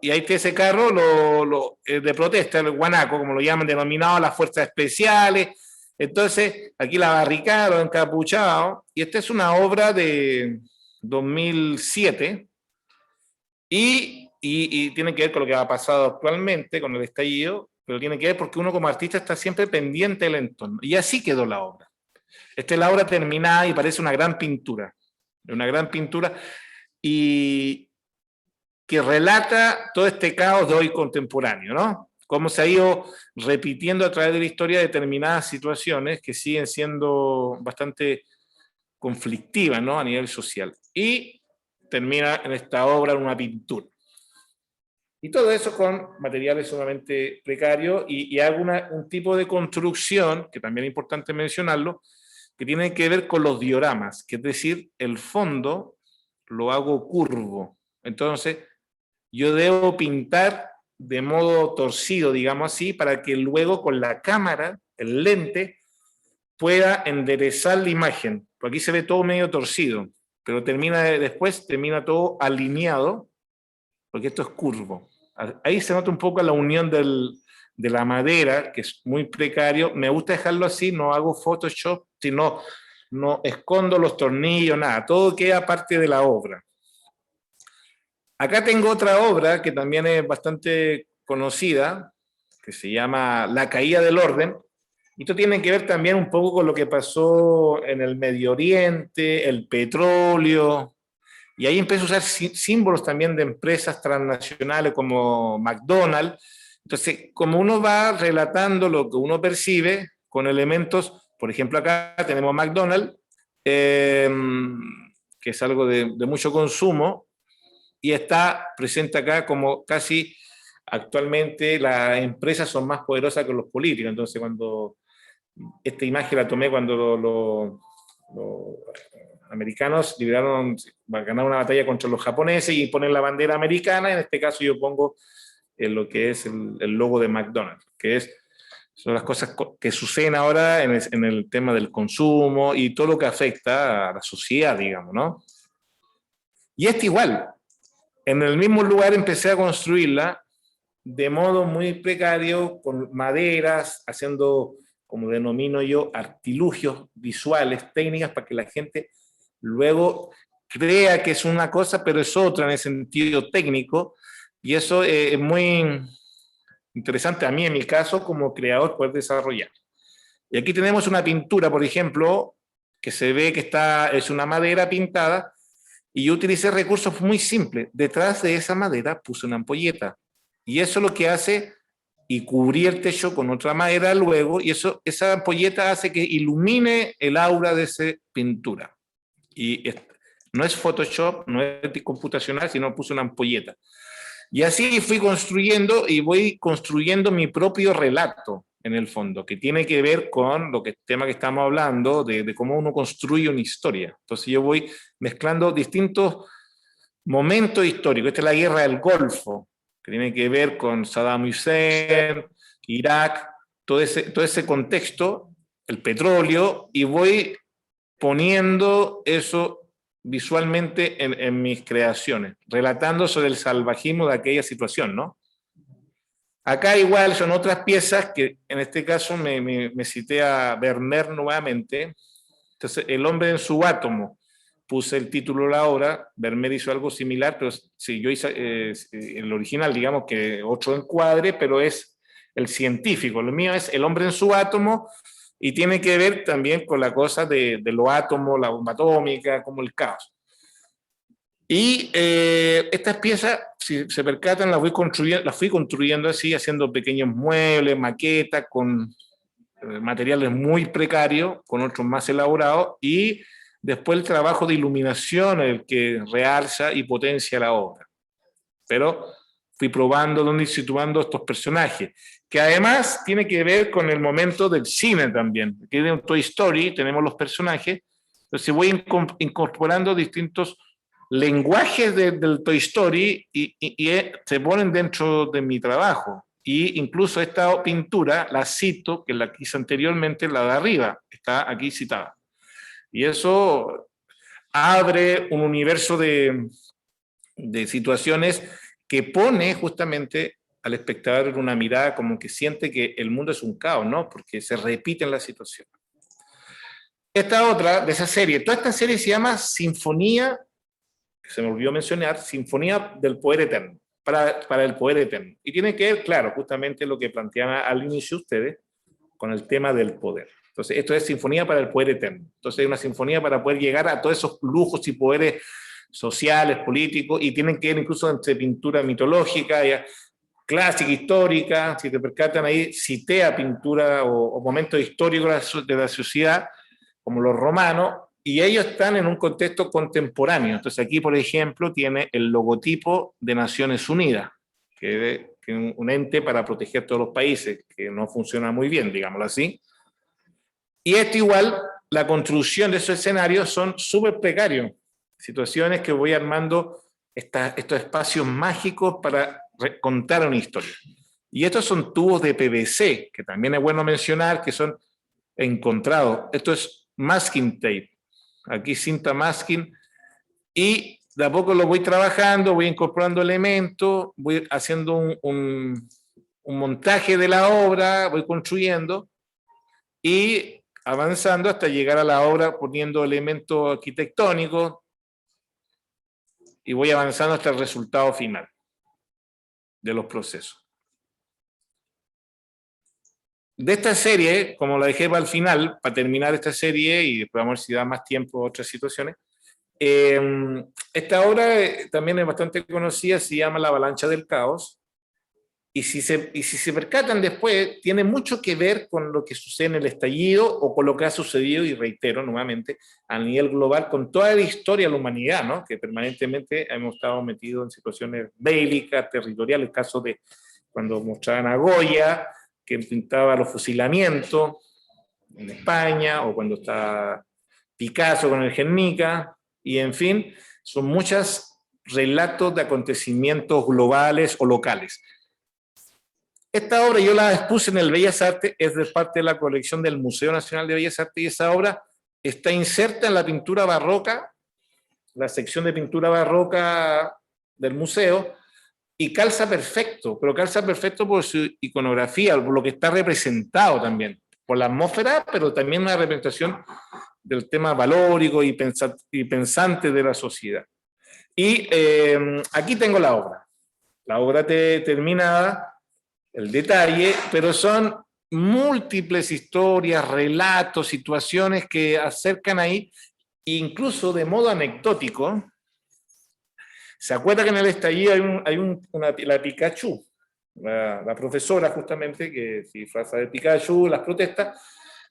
y ahí está ese carro de protesta, el guanaco, como lo llaman, denominado las fuerzas especiales. Entonces, aquí la barricada, los encapuchados, y esta es una obra de 2007, y tiene que ver con lo que ha pasado actualmente, con el estallido, pero tiene que ver porque uno como artista está siempre pendiente del entorno. Y así quedó la obra. Esta es la obra terminada y parece una gran pintura, y que relata todo este caos de hoy contemporáneo, ¿no? Cómo se ha ido repitiendo a través de la historia determinadas situaciones que siguen siendo bastante conflictivas, ¿no? A nivel social. Y termina en esta obra en una pintura. Y todo eso con materiales sumamente precarios, y hago un tipo de construcción, que también es importante mencionarlo, que tiene que ver con los dioramas, que es decir, el fondo lo hago curvo. Entonces, yo debo pintar de modo torcido, digamos así, para que luego con la cámara, el lente, pueda enderezar la imagen. Porque aquí se ve todo medio torcido, pero después termina todo alineado, porque esto es curvo. Ahí se nota un poco la unión de la madera, que es muy precario. Me gusta dejarlo así, no hago Photoshop, sino no escondo los tornillos, nada. Todo queda parte de la obra. Acá tengo otra obra que también es bastante conocida, que se llama La caída del orden. Y esto tiene que ver también un poco con lo que pasó en el Medio Oriente, el petróleo, y ahí empecé a usar símbolos también de empresas transnacionales como McDonald's. Entonces, como uno va relatando lo que uno percibe con elementos, por ejemplo, acá tenemos McDonald's, que es algo de mucho consumo, y está presente acá como casi actualmente las empresas son más poderosas que los políticos. Entonces, cuando esta imagen la tomé cuando los americanos ganaron una batalla contra los japoneses y ponen la bandera americana, en este caso yo pongo lo que es el logo de McDonald's, son las cosas que suceden ahora en el tema del consumo y todo lo que afecta a la sociedad, digamos, ¿no? Y igual, en el mismo lugar empecé a construirla de modo muy precario, con maderas, haciendo, como denomino yo, artilugios visuales, técnicas, para que la gente luego crea que es una cosa, pero es otra en el sentido técnico, y eso es muy interesante a mí, en mi caso, como creador, poder desarrollar. Y aquí tenemos una pintura, por ejemplo, que se ve que es una madera pintada, y yo utilicé recursos muy simples. Detrás de esa madera puse una ampolleta. Y eso lo que hace, y cubrí el techo con otra madera luego, y esa ampolleta hace que ilumine el aura de esa pintura. Y no es Photoshop, no es computacional, sino puse una ampolleta. Y así fui construyendo, y voy construyendo mi propio relato, en el fondo, que tiene que ver con el tema que estamos hablando, de cómo uno construye una historia. Entonces yo voy mezclando distintos momentos históricos. Esta es la guerra del Golfo, que tiene que ver con Saddam Hussein, Irak, todo ese contexto, el petróleo, y voy poniendo eso visualmente en mis creaciones, relatando sobre el salvajismo de aquella situación, ¿no? Acá igual son otras piezas que en este caso me cité a Vermeer nuevamente. Entonces, El hombre en su átomo, puse el título de la obra. Vermeer hizo algo similar, pero sí, yo hice el original, digamos que otro encuadre, pero es el científico. Lo mío es El hombre en su átomo, y tiene que ver también con la cosa de los átomos, la bomba atómica, como el caos. Y estas piezas, si se percatan, las fui construyendo así, haciendo pequeños muebles, maquetas, con materiales muy precarios, con otros más elaborados, y después el trabajo de iluminación, el que realza y potencia la obra. Pero fui probando dónde ir situando estos personajes, que además tiene que ver con el momento del cine también. Aquí en Toy Story tenemos los personajes, entonces voy incorporando distintos lenguajes del Toy Story y se ponen dentro de mi trabajo. Y incluso esta pintura la cito, que la quise anteriormente, la de arriba, está aquí citada. Y eso abre un universo de situaciones que pone justamente al espectador en una mirada como que siente que el mundo es un caos, ¿no? Porque se repiten las situaciones. Esta otra de esa serie, toda esta serie se llama Sinfonía, que se me olvidó mencionar, Sinfonía del Poder Eterno, para el Poder Eterno. Y tiene que ver, claro, justamente lo que planteaban al inicio ustedes, con el tema del poder. Entonces, esto es Sinfonía para el Poder Eterno. Entonces, es una sinfonía para poder llegar a todos esos lujos y poderes sociales, políticos, y tienen que ver incluso entre pintura mitológica, clásica, histórica. Si te percatan ahí, cité a pintura o momentos históricos de la sociedad, como los romanos, y ellos están en un contexto contemporáneo. Entonces aquí, por ejemplo, tiene el logotipo de Naciones Unidas, que es un ente para proteger todos los países, que no funciona muy bien, digámoslo así. Y esto igual, la construcción de esos escenarios son súper precarios, situaciones que voy armando estos espacios mágicos para contar una historia. Y estos son tubos de PVC, que también es bueno mencionar que son encontrados. Esto es masking tape, aquí cinta masking, y de a poco lo voy trabajando, voy incorporando elementos, voy haciendo un montaje de la obra, voy construyendo y avanzando hasta llegar a la obra poniendo elementos arquitectónicos y voy avanzando hasta el resultado final de los procesos. De esta serie, como la dejé para el final, para terminar esta serie y después vamos a ver si da más tiempo a otras situaciones, esta obra también es bastante conocida, se llama La Avalancha del Caos, y si se percatan después, tiene mucho que ver con lo que sucede en el estallido o con lo que ha sucedido, y reitero nuevamente, a nivel global, con toda la historia de la humanidad, ¿no? Que permanentemente hemos estado metidos en situaciones bélicas, territoriales, el caso de cuando mostraban a Goya, que pintaba los fusilamientos en España, o cuando está Picasso con el Guernica, y en fin, son muchos relatos de acontecimientos globales o locales. Esta obra yo la expuse en el Bellas Artes, es de parte de la colección del Museo Nacional de Bellas Artes, y esa obra está inserta en la pintura barroca, la sección de pintura barroca del museo, y calza perfecto, pero calza perfecto por su iconografía, por lo que está representado también, por la atmósfera, pero también una representación del tema valórico y pensante de la sociedad. Y aquí tengo la obra terminada, el detalle, pero son múltiples historias, relatos, situaciones que acercan ahí, incluso de modo anecdótico. ¿Se acuerda que en el estallido la Pikachu? La profesora justamente que se disfraza de Pikachu, las protestas,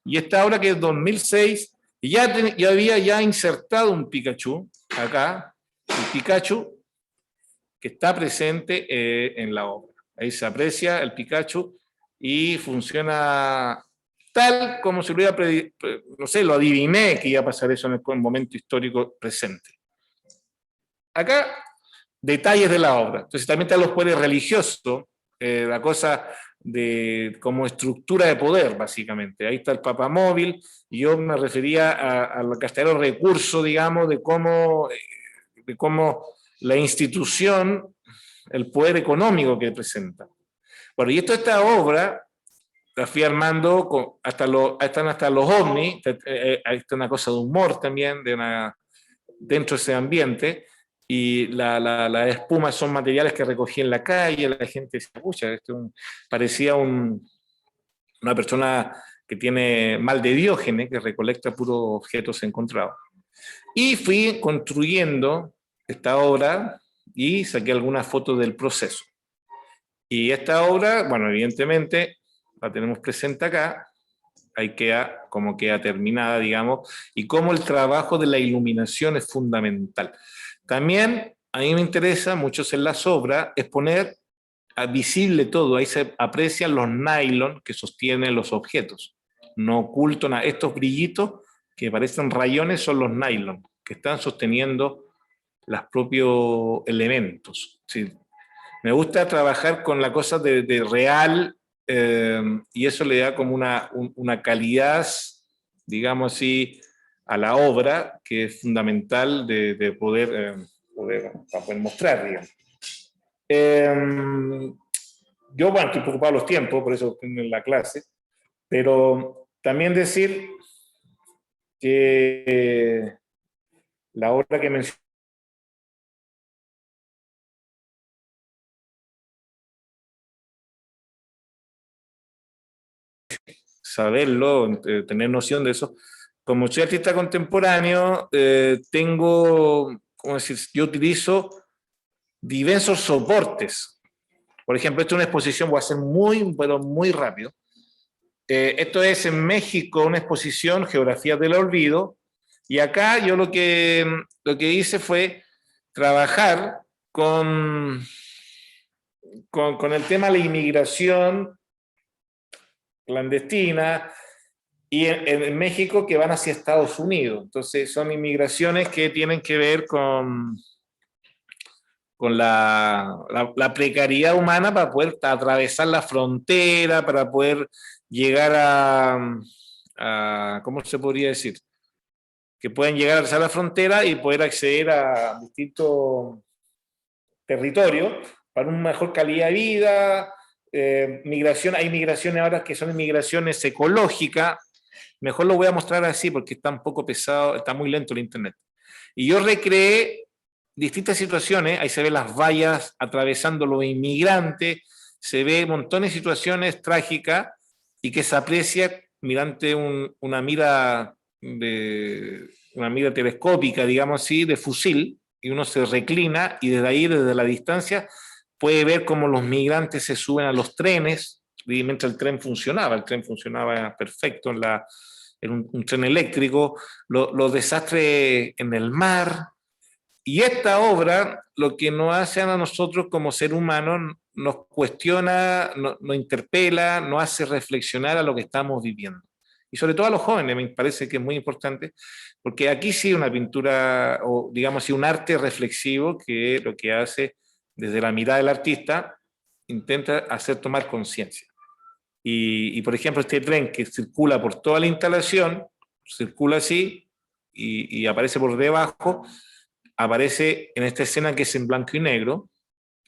y esta obra que es 2006, y ya había insertado un Pikachu acá, el Pikachu que está presente en la obra. Ahí se aprecia el Pikachu y funciona tal como se lo iba a no sé, lo adiviné que iba a pasar eso en el momento histórico presente. Acá, detalles de la obra. Entonces también están los poderes religiosos, la cosa de como estructura de poder, básicamente. Ahí está el papamóvil, y yo me refería a lo que hasta era el recurso, digamos, de cómo la institución, el poder económico que presenta. Bueno, y esta obra la fui armando, están hasta los ovnis, ahí está una cosa de humor también, dentro de ese ambiente, y las espumas son materiales que recogí en la calle, la gente se escucha, parecía una persona que tiene mal de Diógenes, que recolecta puros objetos encontrados. Y fui construyendo esta obra y saqué algunas fotos del proceso. Y esta obra, bueno, evidentemente la tenemos presente acá, ahí queda como queda terminada, digamos, y cómo el trabajo de la iluminación es fundamental. También a mí me interesa, muchos en las obras, es poner visible todo, ahí se aprecian los nylon que sostienen los objetos, no oculto nada. Estos brillitos que parecen rayones son los nylon, que están sosteniendo los propios elementos. ¿Sí? Me gusta trabajar con la cosa de real, y eso le da como una calidad, digamos así, a la obra, que es fundamental de para poder mostrar, digamos. Yo, bueno, estoy preocupado de los tiempos, por eso estoy en la clase, pero también decir que la obra que mencioné, saberlo, tener noción de eso. Como soy artista contemporáneo, tengo, ¿cómo decir? Yo utilizo diversos soportes. Por ejemplo, esto es una exposición, voy a hacer pero muy rápido. Esto es en México, una exposición, Geografías del Olvido, y acá yo lo que hice fue trabajar con el tema de la inmigración clandestina, y en México que van hacia Estados Unidos. Entonces son inmigraciones que tienen que ver con la precariedad humana para poder atravesar la frontera, para poder llegar ¿cómo se podría decir? Que pueden llegar a atravesar la frontera y poder acceder a distintos territorios para una mejor calidad de vida. Hay migraciones ahora que son migraciones ecológicas. Mejor lo voy a mostrar así porque está un poco pesado, está muy lento el internet. Y yo recreé distintas situaciones, ahí se ven las vallas atravesando los inmigrantes, se ve montones de situaciones trágicas y que se aprecia mediante una mira telescópica, digamos así, de fusil, y uno se reclina y desde ahí, desde la distancia, puede ver cómo los migrantes se suben a los trenes, y mientras el tren funcionaba perfecto en un tren eléctrico, los desastres en el mar. Y esta obra lo que nos hace a nosotros como ser humanos, nos cuestiona, nos interpela, nos hace reflexionar a lo que estamos viviendo. Y sobre todo a los jóvenes, me parece que es muy importante, porque aquí sí una pintura, o digamos así, un arte reflexivo, que lo que hace desde la mirada del artista, intenta hacer tomar conciencia. Por ejemplo, este tren que circula por toda la instalación, circula así y aparece por debajo, aparece en esta escena que es en blanco y negro,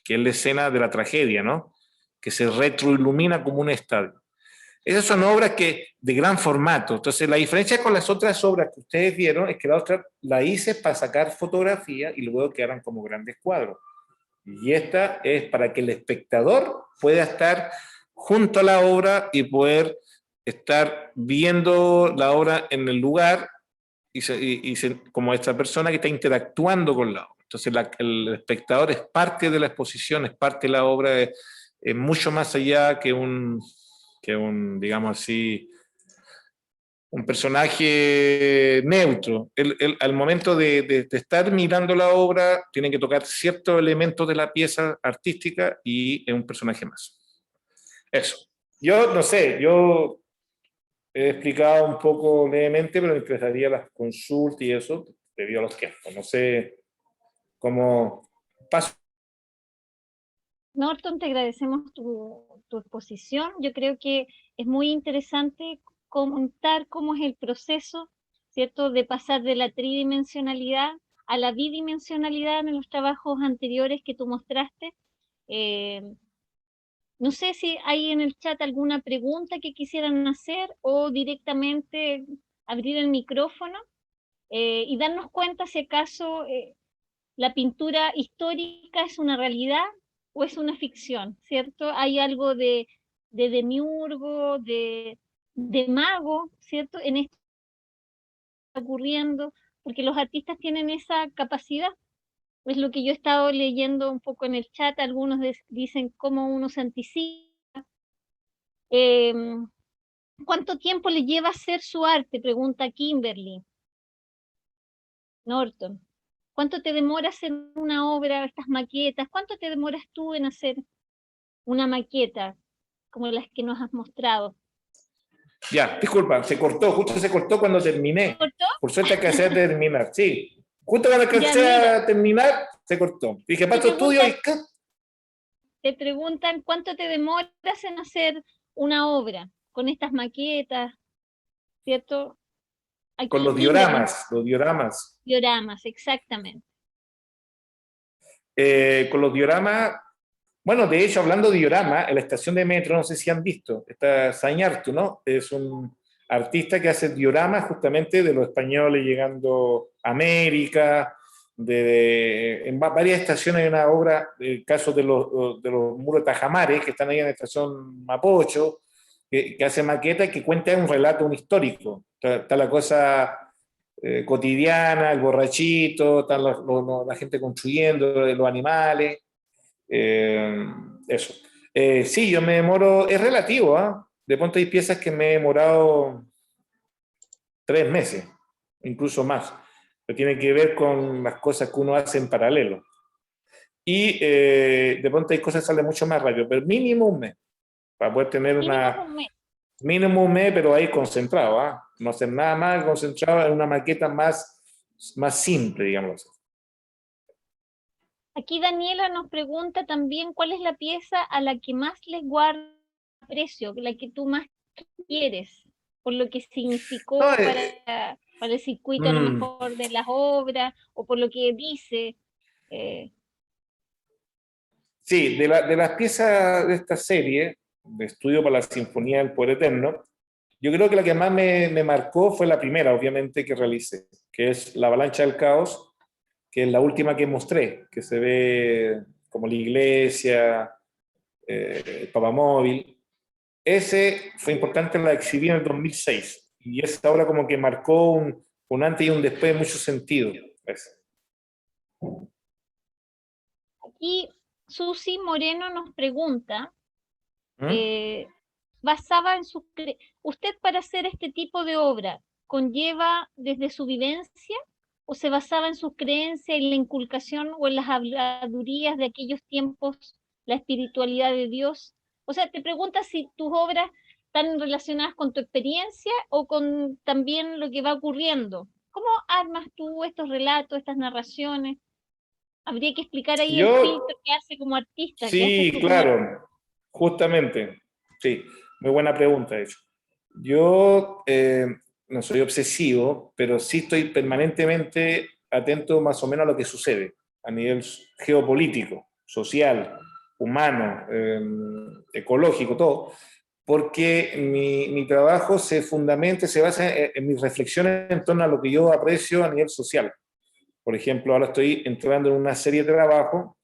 que es la escena de la tragedia, ¿no? Que se retroilumina como un estadio. Esas son obras de gran formato. Entonces, la diferencia con las otras obras que ustedes vieron es que la otra la hice para sacar fotografía y luego quedaran como grandes cuadros. Y esta es para que el espectador pueda estar junto a la obra y poder estar viendo la obra en el lugar como esta persona que está interactuando con la obra. Entonces el espectador es parte de la exposición, es parte de la obra, es mucho más allá que digamos así, un personaje neutro. Al momento de estar mirando la obra, tiene que tocar ciertos elementos de la pieza artística y es un personaje más. Eso. Yo no sé, yo he explicado un poco levemente, pero me interesaría las consultas y eso debido a los tiempos. No sé cómo paso. Norton, te agradecemos tu exposición. Yo creo que es muy interesante contar cómo es el proceso, ¿cierto?, de pasar de la tridimensionalidad a la bidimensionalidad en los trabajos anteriores que tú mostraste. Eh, no sé si hay en el chat alguna pregunta que quisieran hacer o directamente abrir el micrófono y darnos cuenta si acaso la pintura histórica es una realidad o es una ficción, ¿cierto? Hay algo de demiurgo, de mago, ¿cierto? En esto que está ocurriendo, porque los artistas tienen esa capacidad es lo que yo he estado leyendo un poco en el chat, algunos dicen cómo uno se anticipa. Em, ¿Cuánto tiempo le lleva hacer su arte? Pregunta Kimberly Norton. ¿Cuánto te demora hacer una obra, estas maquetas? ¿Cuánto te demoras tú en hacer una maqueta como las que nos has mostrado? Ya, disculpa, se cortó, justo se cortó cuando terminé. ¿Cortó? Por suerte alcancé a terminar, sí. Justo cuando Ya, alcancé mira, a terminar, se cortó. Dije, te paso estudio y... te preguntan cuánto te demoras en hacer una obra con estas maquetas, ¿cierto? Con Aquí Kimberly, los dioramas. dioramas, exactamente. Con los dioramas, bueno, de hecho, hablando de diorama, en la estación de metro, no sé si han visto, está Sañartu, ¿no? Es un artista que hace dioramas justamente de los españoles llegando a América, en varias estaciones hay una obra, el caso de los muros Tajamares, que están ahí en la estación Mapocho, que hace maquetas que cuenta un relato, un histórico. Está la cosa cotidiana, el borrachito, está la gente construyendo, los animales. Eh, Eso. Sí, yo me demoro, es relativo, ¿ah? De pronto hay piezas que me he demorado 3 meses, incluso más. Pero tiene que ver con las cosas que uno hace en paralelo. Y de pronto hay cosas que salen mucho más rápido, pero mínimo un mes, para poder tener Mínimo una... un mes. Mínimo un mes, pero ahí concentrado, ¿ah? No hacer nada más, concentrado en una maqueta más simple, digamos. Aquí Daniela nos pregunta también cuál es la pieza a la que más les guarda precio, la que tú más quieres, por lo que No, significó para el circuito a lo mejor de las obras, o por lo que dice. eh, sí, de las piezas de esta serie, de Estudio para la Sinfonía del Poder Eterno, yo creo que la que más me marcó fue la primera, obviamente, que realicé, que es La Avalancha del Caos, que es la última que mostré, que se ve como la iglesia, el papamóvil. Ese fue importante, la exhibí en el 2006, y esa obra como que marcó un antes y un después en mucho sentido. Aquí Susi Moreno nos pregunta, ¿Mm? eh, basaba en ¿usted para hacer este tipo de obra conlleva desde su vivencia o se basaba en sus creencias, en la inculcación o en las habladurías de aquellos tiempos, la espiritualidad de Dios? O sea, te preguntas si tus obras están relacionadas con tu experiencia o con también lo que va ocurriendo. ¿Cómo armas tú estos relatos, estas narraciones? Habría que explicar ahí el Yo, filtro que hace como artista, que haces sí, tú como artista. claro, justamente, sí, muy buena pregunta, de hecho. Yo no soy obsesivo, pero sí estoy permanentemente atento más o menos a lo que sucede a nivel geopolítico, social, humano, ecológico, todo, porque mi trabajo se fundamenta, se basa en mis reflexiones en torno a lo que yo aprecio a nivel social. Por ejemplo, ahora estoy entrando en una serie de trabajos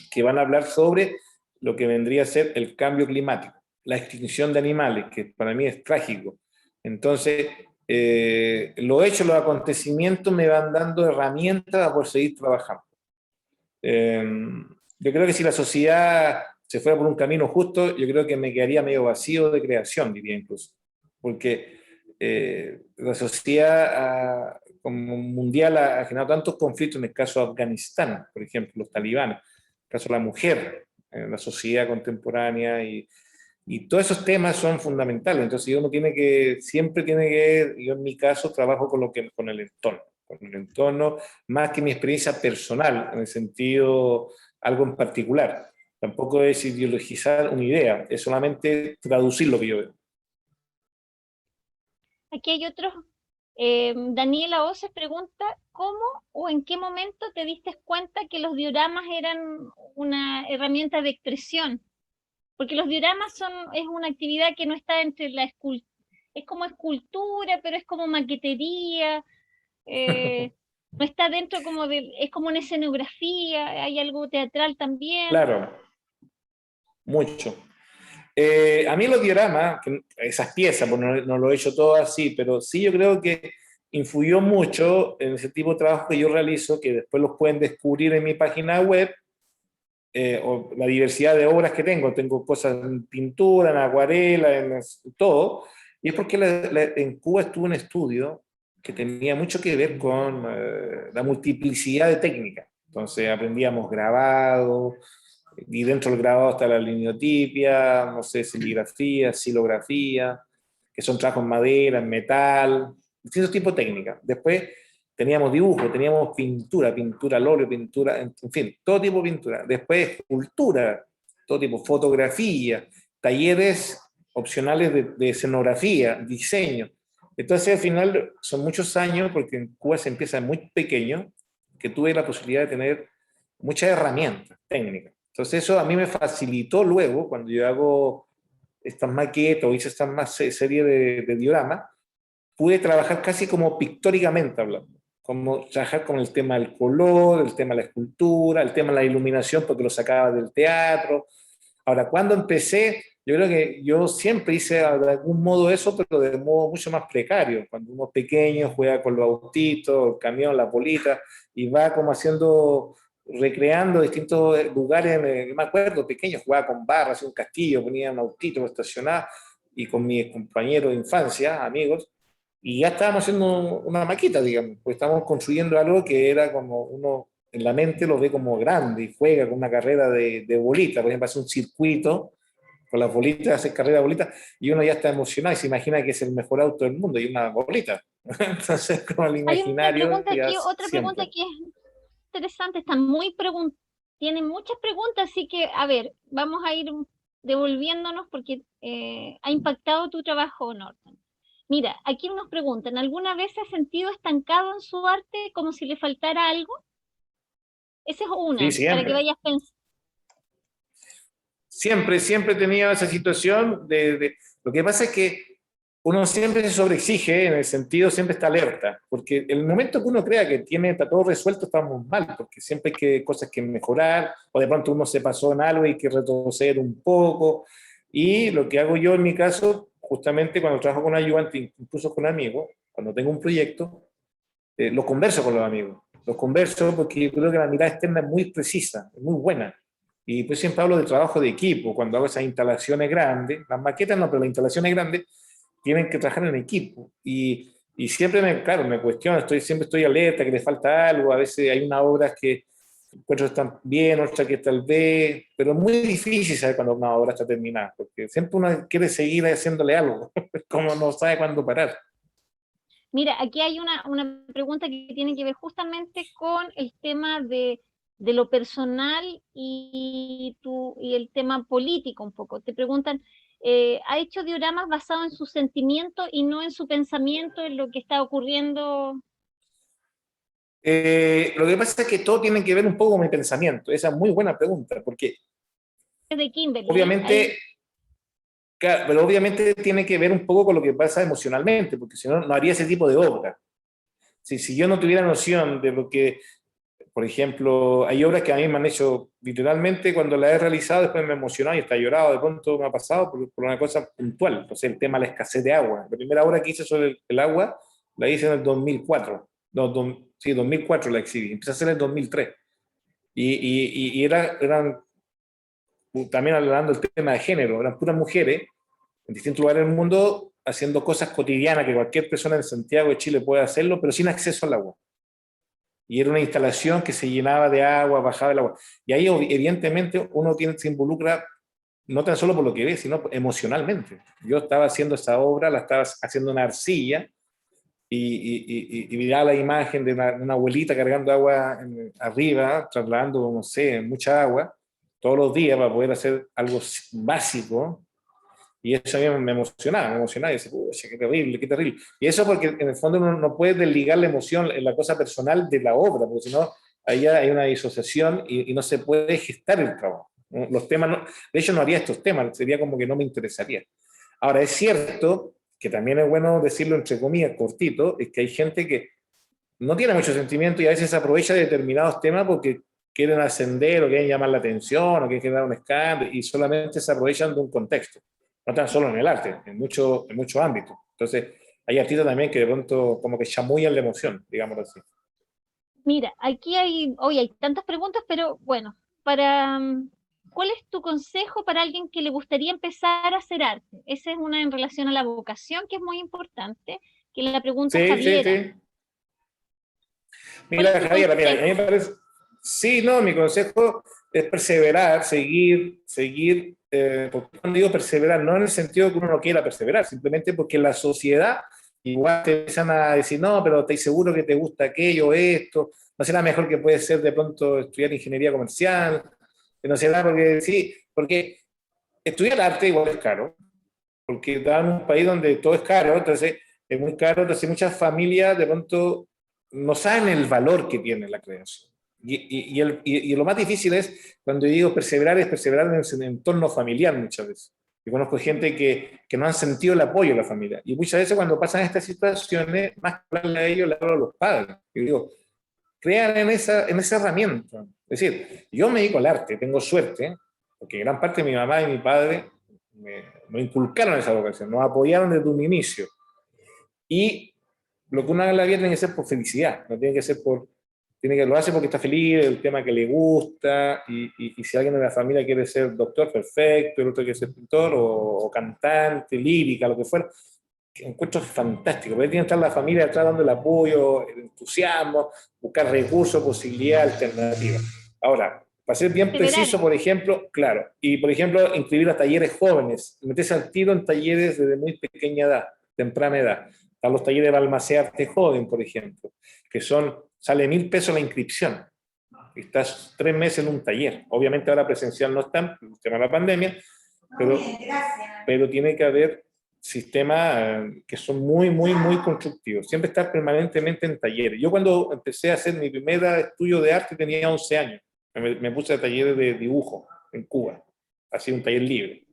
que van a hablar sobre lo que vendría a ser el cambio climático, la extinción de animales, que para mí es trágico. Entonces, los hechos, los acontecimientos me van dando herramientas a poder seguir trabajando. Yo creo que si la sociedad se fuera por un camino justo, yo creo que me quedaría medio vacío de creación, diría incluso. Porque la sociedad como mundial ha generado tantos conflictos, en el caso de Afganistán, por ejemplo, los talibanes, el caso de la mujer en la sociedad contemporánea, y todos esos temas son fundamentales. Entonces uno siempre tiene que, yo en mi caso trabajo con el entorno, más que mi experiencia personal, en el sentido algo en particular. Tampoco es ideologizar una idea, es solamente traducir lo que yo veo. Aquí hay otros. Daniela Oces pregunta, ¿cómo o en qué momento te diste cuenta que los dioramas eran una herramienta de expresión? Porque los dioramas es una actividad que no está entre es como escultura, pero es como maquetería, no está dentro es como una escenografía, hay algo teatral también. Claro, mucho. A mí los dioramas, esas piezas, pues no lo he hecho todo así, pero sí yo creo que influyó mucho en ese tipo de trabajo que yo realizo, que después los pueden descubrir en mi página web, o la diversidad de obras que tengo. Tengo cosas en pintura, en acuarela, en todo, y es porque en Cuba estuve en un estudio que tenía mucho que ver con la multiplicidad de técnicas. Entonces aprendíamos grabado, y dentro del grabado está la lineotipia, no sé, serigrafía, silografía, que son trabajos en madera, en metal, distintos tipos de técnicas. Después teníamos dibujo, teníamos pintura, pintura al óleo, pintura, en fin, todo tipo de pintura. Después escultura, todo tipo, fotografía, talleres opcionales de escenografía, diseño. Entonces al final son muchos años, porque en Cuba se empieza muy pequeño, que tuve la posibilidad de tener muchas herramientas técnicas. Entonces eso a mí me facilitó luego, cuando yo hago estas maquetas o hice esta serie de dioramas, pude trabajar casi como pictóricamente hablando, como trabajar con el tema del color, el tema de la escultura, el tema de la iluminación, porque lo sacaba del teatro. Ahora, cuando empecé, yo creo que yo siempre hice de algún modo eso, pero de modo mucho más precario. Cuando uno es pequeño, juega con los autitos, el camión, la bolita, y va como haciendo, recreando distintos lugares. Yo me acuerdo, pequeño, jugaba con barras, un castillo, ponía un autito estacionado, y con mis compañeros de infancia, amigos, y ya estábamos haciendo una maqueta, digamos, pues estábamos construyendo algo que era como uno en la mente lo ve como grande y juega con una carrera de bolita. Por ejemplo, hace un circuito con las bolitas, hace carrera de bolitas, y uno ya está emocionado y se imagina que es el mejor auto del mundo y una bolita. Entonces, como el Hay una imaginario, pregunta ya aquí, otra pregunta siempre. que es interesante, tiene muchas preguntas, así que, a ver, vamos a ir devolviéndonos porque ha impactado tu trabajo, Norton. Mira, aquí nos preguntan, ¿alguna vez se ha sentido estancado en su arte como si le faltara algo? Esa es Sí, una, para que siempre. vayas pensando. Siempre he tenido esa situación Lo que pasa es que uno siempre se sobreexige, en el sentido, siempre está alerta, porque el momento que uno crea que está todo resuelto, estamos mal, porque siempre hay cosas que mejorar, o de pronto uno se pasó en algo y hay que retroceder un poco, y lo que hago yo en mi caso, justamente cuando trabajo con ayudante, incluso con amigos, cuando tengo un proyecto, lo converso con los amigos, los converso porque yo creo que la mirada externa es muy precisa, es muy buena. Y pues siempre hablo de trabajo de equipo, cuando hago esas instalaciones grandes, las maquetas no, pero las instalaciones grandes tienen que trabajar en equipo. Y siempre claro, me cuestiono, siempre estoy alerta, que le falta algo, a veces hay unas obras que encuentro están bien, otras que tal vez, pero es muy difícil saber cuando una obra está terminada, porque siempre uno quiere seguir haciéndole algo, como no sabe cuándo parar. Mira, aquí hay una pregunta que tiene que ver justamente con el tema de lo personal y el tema político un poco. Te preguntan, ¿ha hecho dioramas basados en su sentimiento y no en su pensamiento, en lo que está ocurriendo? Lo que pasa es que todo tiene que ver un poco con mi pensamiento. Esa es muy buena pregunta, porque De Kimberly, ahí obviamente, claro, pero obviamente tiene que ver un poco con lo que pasa emocionalmente, porque si no, no haría ese tipo de obra. Si yo no tuviera noción de lo que, por ejemplo, hay obras que a mí me han hecho literalmente, cuando las he realizado, después me he emocionado y hasta he llorado, de pronto me ha pasado por una cosa puntual. Entonces, el tema de la escasez de agua. La primera obra que hice sobre el agua la hice en el 2004. No, sí, 2004 la exhibí. Empecé a hacer en el 2003. Y eran, también hablando del tema de género, eran puras mujeres en distintos lugares del mundo haciendo cosas cotidianas que cualquier persona en Santiago de Chile puede hacerlo, pero sin acceso al agua. Y era una instalación que se llenaba de agua, bajaba el agua. Y ahí evidentemente uno se involucra no tan solo por lo que ve, sino emocionalmente. Yo estaba haciendo esa obra, la estaba haciendo en arcilla, y miraba la imagen de una abuelita cargando agua arriba, trasladando, no sé, mucha agua, todos los días para poder hacer algo básico. Y eso a mí me emocionaba, y decía, pucha, qué terrible, qué terrible. Y eso porque en el fondo uno no puede desligar la emoción en la cosa personal de la obra, porque si no, ahí hay una disociación y no se puede gestar el trabajo. Los temas, de hecho no haría estos temas, sería como que no me interesaría. Ahora, es cierto que también es bueno decirlo entre comillas, cortito, es que hay gente que no tiene mucho sentimiento y a veces aprovecha de determinados temas porque quieren ascender o quieren llamar la atención o quieren generar un escándalo y solamente se aprovechan de un contexto, no tan solo en el arte, en muchos ámbitos. Entonces, hay artistas también que de pronto como que chamullan la emoción, digamos así. Mira, aquí hoy hay tantas preguntas, pero bueno, para, ¿cuál es tu consejo para alguien que le gustaría empezar a hacer arte? Esa es una en relación a la vocación, que es muy importante, que la pregunta Sí, sí, Javiera. sí. ¿Cuál Mira, es tu Javier, mira, a mí consejo? me parece, sí, no, mi consejo es perseverar, seguir, porque cuando digo perseverar, no en el sentido que uno no quiera perseverar, simplemente porque la sociedad igual te empiezan a decir, no, pero ¿estás seguro que te gusta aquello, esto? ¿No será mejor que puede ser de pronto estudiar ingeniería comercial? Que no será porque, sí, porque estudiar arte igual es caro, porque estamos en un país donde todo es caro, entonces es muy caro, entonces muchas familias de pronto no saben el valor que tiene la creación. Y lo más difícil es, cuando yo digo perseverar, es perseverar en el entorno familiar muchas veces. Yo conozco gente que no han sentido el apoyo de la familia. Y muchas veces cuando pasan estas situaciones, más que hablarle a ellos, le hablo a los padres. Y digo, crean en esa herramienta. Es decir, yo me dedico al arte, tengo suerte, porque gran parte de mi mamá y mi padre me inculcaron esa vocación, nos apoyaron desde un inicio. Y lo que uno haga en la vida tiene que ser por felicidad, no tiene que ser por, tiene que lo hace porque está feliz, el tema que le gusta, y si alguien de la familia quiere ser doctor, perfecto, el otro quiere ser pintor o cantante, lírica, lo que fuera, que encuentro fantástico, pero tiene que estar la familia atrás dando el apoyo, el entusiasmo, buscar recursos, posibilidades, alternativas. Ahora, para ser bien Perseverar. preciso, por ejemplo, claro, y por ejemplo, inscribir a talleres jóvenes, meterse al tiro en talleres desde muy pequeña edad, temprana edad. Están los talleres de Balmaceda Arte Joven, por ejemplo, que sale 1.000 pesos la inscripción. Estás 3 meses en un taller. Obviamente ahora presencial no están, por el tema de la pandemia, pero tiene que haber sistemas que son muy constructivos. Siempre estar permanentemente en talleres. Yo cuando empecé a hacer mi primer estudio de arte tenía 11 años. Me puse a talleres de dibujo en Cuba. Así un taller libre.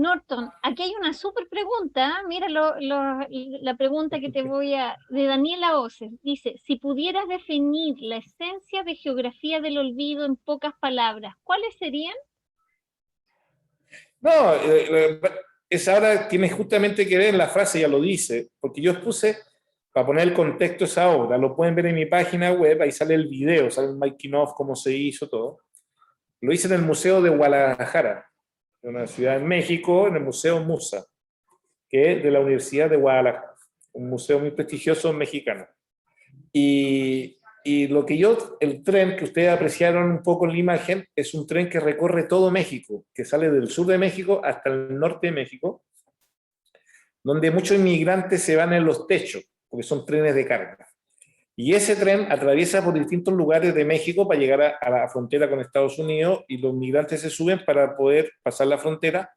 Norton, aquí hay una súper pregunta. Mira la pregunta que te voy a... de Daniela Oces. Dice, si pudieras definir la esencia de geografía del olvido en pocas palabras, ¿cuáles serían? No, esa ahora tiene justamente que ver en la frase, ya lo dice, porque yo puse, para poner el contexto esa obra, lo pueden ver en mi página web, ahí sale el video, sale el making of, cómo se hizo todo. Lo hice en el Museo de Guadalajara, en una ciudad en México, en el Museo Musa, que es de la Universidad de Guadalajara, un museo muy prestigioso mexicano. Y lo que el tren que ustedes apreciaron un poco en la imagen, es un tren que recorre todo México, que sale del sur de México hasta el norte de México, donde muchos inmigrantes se van en los techos, porque son trenes de carga. Y ese tren atraviesa por distintos lugares de México para llegar a la frontera con Estados Unidos, y los migrantes se suben para poder pasar la frontera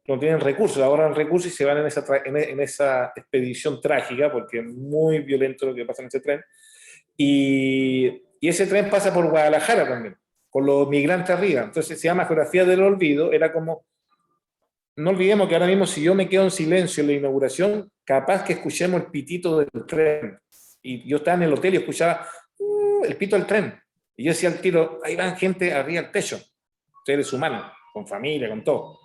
no tienen recursos, ahorran recursos y se van en esa expedición trágica, porque es muy violento lo que pasa en ese tren. Y ese tren pasa por Guadalajara también, con los migrantes arriba. Entonces se llama Geografía del Olvido. Era como, no olvidemos que ahora mismo, si yo me quedo en silencio en la inauguración, capaz que escuchemos el pitito del tren. Y yo estaba en el hotel y escuchaba el pito del tren. Y yo decía al tiro, ahí van gente arriba al techo, seres humanos, con familia, con todo.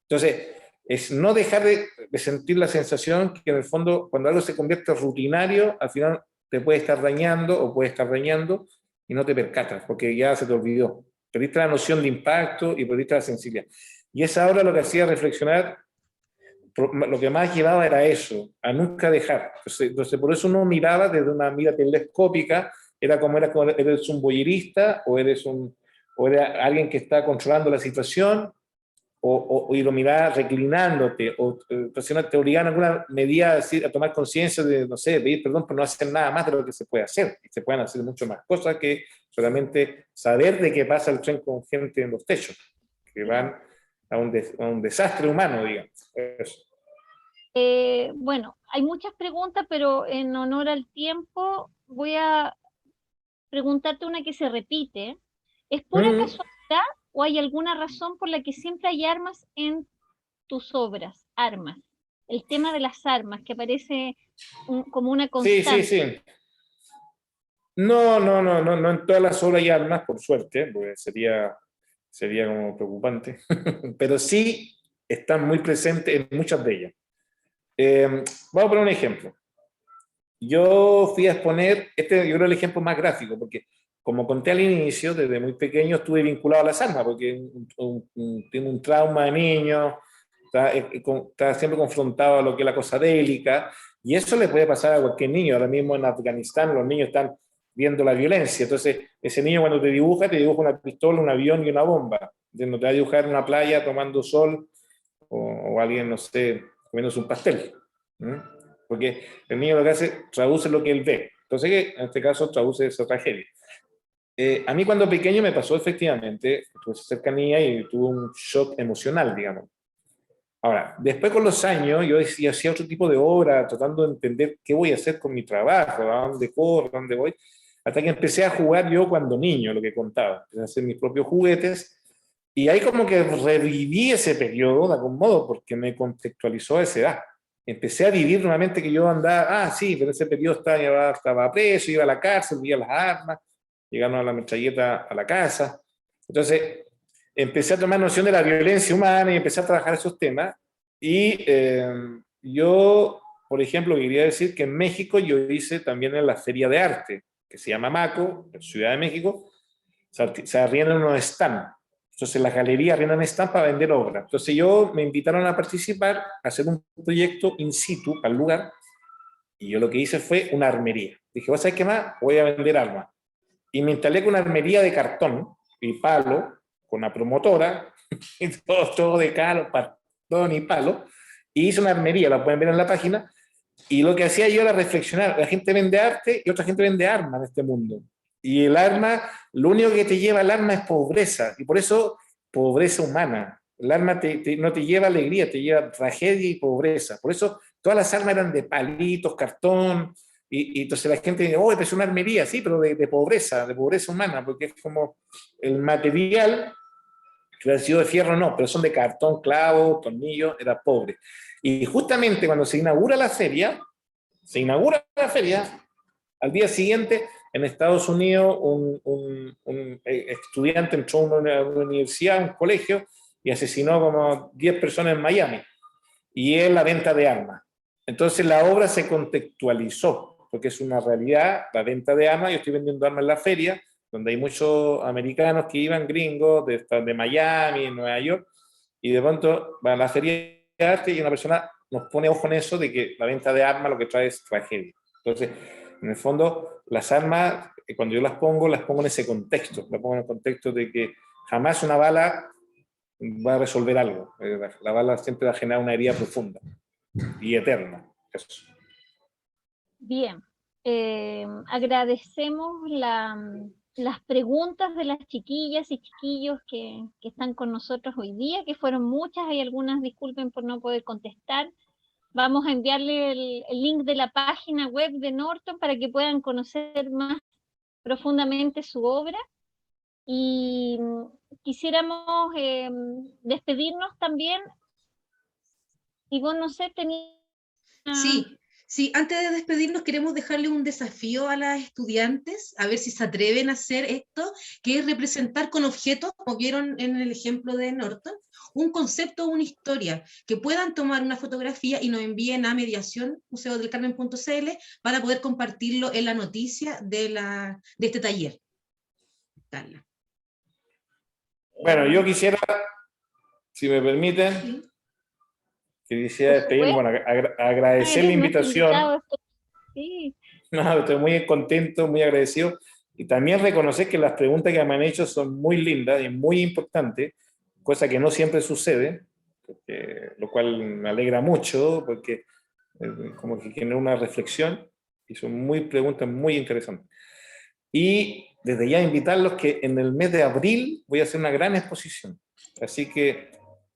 Entonces, es no dejar de sentir la sensación que en el fondo, cuando algo se convierte rutinario, al final te puede estar dañando o puede estar dañando y no te percatas, porque ya se te olvidó. Perdiste la noción de impacto y perdiste la sensibilidad. Y esa hora lo que hacía reflexionar, lo que más llevaba era eso, a nunca dejar. Entonces por eso uno miraba desde una mira telescópica, era como eres un boyerista o eres alguien que está controlando la situación, y lo miraba reclinándote, o te obligaban en alguna medida a tomar conciencia de, no sé, pedir perdón por no hacer nada más de lo que se puede hacer. Y se pueden hacer mucho más cosas que solamente saber de qué pasa el tren con gente en los techos, que van a un desastre humano, digamos. Eso. Bueno, hay muchas preguntas, pero en honor al tiempo voy a preguntarte una que se repite. ¿Es pura casualidad o hay alguna razón por la que siempre hay armas en tus obras? Armas. El tema de las armas, que aparece como una Sí, sí, constante. sí. No en todas las obras hay armas, por suerte, porque sería como preocupante, pero sí están muy presentes en muchas de ellas. Vamos a poner un ejemplo. Yo fui a exponer, este yo creo el ejemplo más gráfico, porque como conté al inicio, desde muy pequeño estuve vinculado a las armas, porque tengo un trauma de niño, está siempre confrontado a lo que es la cosa bélica, y eso le puede pasar a cualquier niño. Ahora mismo en Afganistán los niños están viendo la violencia, entonces ese niño cuando te dibuja una pistola, un avión y una bomba. No te va a dibujar en una playa tomando sol o alguien, no sé, comiéndose un pastel. Porque el niño lo que hace, traduce lo que él ve. Entonces, en este caso, traduce esa tragedia. A mí cuando pequeño me pasó efectivamente, tuve esa cercanía y tuve un shock emocional, digamos. Ahora, después con los años, yo hacía otro tipo de obra, tratando de entender qué voy a hacer con mi trabajo, a dónde corro, a dónde voy, hasta que empecé a jugar yo cuando niño, lo que contaba, empecé a hacer mis propios juguetes, y ahí como que reviví ese periodo de algún modo, porque me contextualizó a esa edad. Empecé a vivir nuevamente que yo andaba, sí, pero ese periodo estaba preso, iba a la cárcel, veía las armas, llegaron a la metralleta a la casa. Entonces, empecé a tomar noción de la violencia humana y empecé a trabajar esos temas. Y yo, por ejemplo, quería decir que en México yo hice también en la Feria de Arte, que se llama MACO, en Ciudad de México, se arriendan unos stands. Entonces las galerías arriendan stands para vender obras. Entonces me invitaron a participar, a hacer un proyecto in situ al lugar, y yo lo que hice fue una armería. Dije, ¿vos sabés qué más? Voy a vender armas. Y me instalé con una armería de cartón y palo, con una promotora, y todo de cartón y palo, y hice una armería, la pueden ver en la página, y lo que hacía yo era reflexionar, la gente vende arte y otra gente vende armas en este mundo. Y el arma, lo único que te lleva el arma es pobreza, y por eso pobreza humana. El arma no te lleva alegría, te lleva tragedia y pobreza. Por eso todas las armas eran de palitos, cartón, y entonces la gente dice, oh, es una armería, sí, pero de pobreza humana, porque es como el material, que hubiera sido de fierro no, pero son de cartón, clavo, tornillo, era pobre. Y justamente cuando se inaugura la feria, al día siguiente en Estados Unidos un estudiante entró a una universidad, un colegio, y asesinó como 10 personas en Miami. Y es la venta de armas. Entonces la obra se contextualizó, porque es una realidad, la venta de armas. Yo estoy vendiendo armas en la feria, donde hay muchos americanos que iban, gringos, de Miami, Nueva York, y de pronto van a la feria de arte y una persona nos pone ojo en eso de que la venta de armas lo que trae es tragedia. Entonces, en el fondo, las armas, cuando yo las pongo en ese contexto, las pongo en el contexto de que jamás una bala va a resolver algo. La bala siempre va a generar una herida profunda y eterna. Eso. Bien, agradecemos las preguntas de las chiquillas y chiquillos que están con nosotros hoy día, que fueron muchas, hay algunas, disculpen por no poder contestar. Vamos a enviarle el link de la página web de Norton para que puedan conocer más profundamente su obra. Y quisiéramos despedirnos también. Y vos, no sé, tenía... Sí, sí, antes de despedirnos queremos dejarle un desafío a las estudiantes, a ver si se atreven a hacer esto, que es representar con objetos, como vieron en el ejemplo de Norton, un concepto o una historia, que puedan tomar una fotografía y nos envíen a mediación museodelcarmen.cl para poder compartirlo en la noticia de este taller. Carla. Bueno, yo quisiera, si me permiten, Sí. quisiera despedirme, bueno, agradecer la invitación. Sí. No, estoy muy contento, muy agradecido. Y también reconocer que las preguntas que me han hecho son muy lindas y muy importantes, cosa que no siempre sucede, lo cual me alegra mucho, porque como que genera una reflexión y son preguntas muy interesantes. Y desde ya invitarlos que en el mes de abril voy a hacer una gran exposición. Así que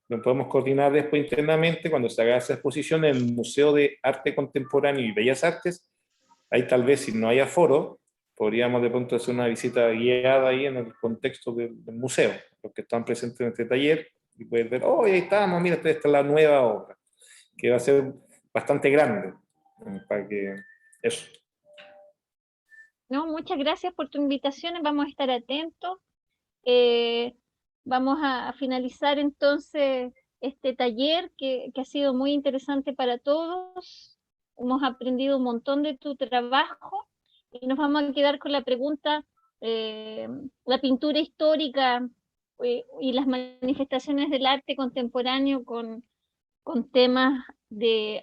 lo podemos coordinar después internamente cuando se haga esa exposición en el Museo de Arte Contemporáneo y Bellas Artes. Ahí tal vez si no hay aforo, podríamos de pronto hacer una visita guiada ahí en el contexto del museo, los que están presentes en este taller, y pueden ver, oh, ahí estamos, mira, esta es la nueva obra, que va a ser bastante grande, para que eso. No, muchas gracias por tu invitación, vamos a estar atentos. Vamos a finalizar entonces este taller que ha sido muy interesante para todos. Hemos aprendido un montón de tu trabajo y nos vamos a quedar con la pregunta, la pintura histórica y las manifestaciones del arte contemporáneo con temas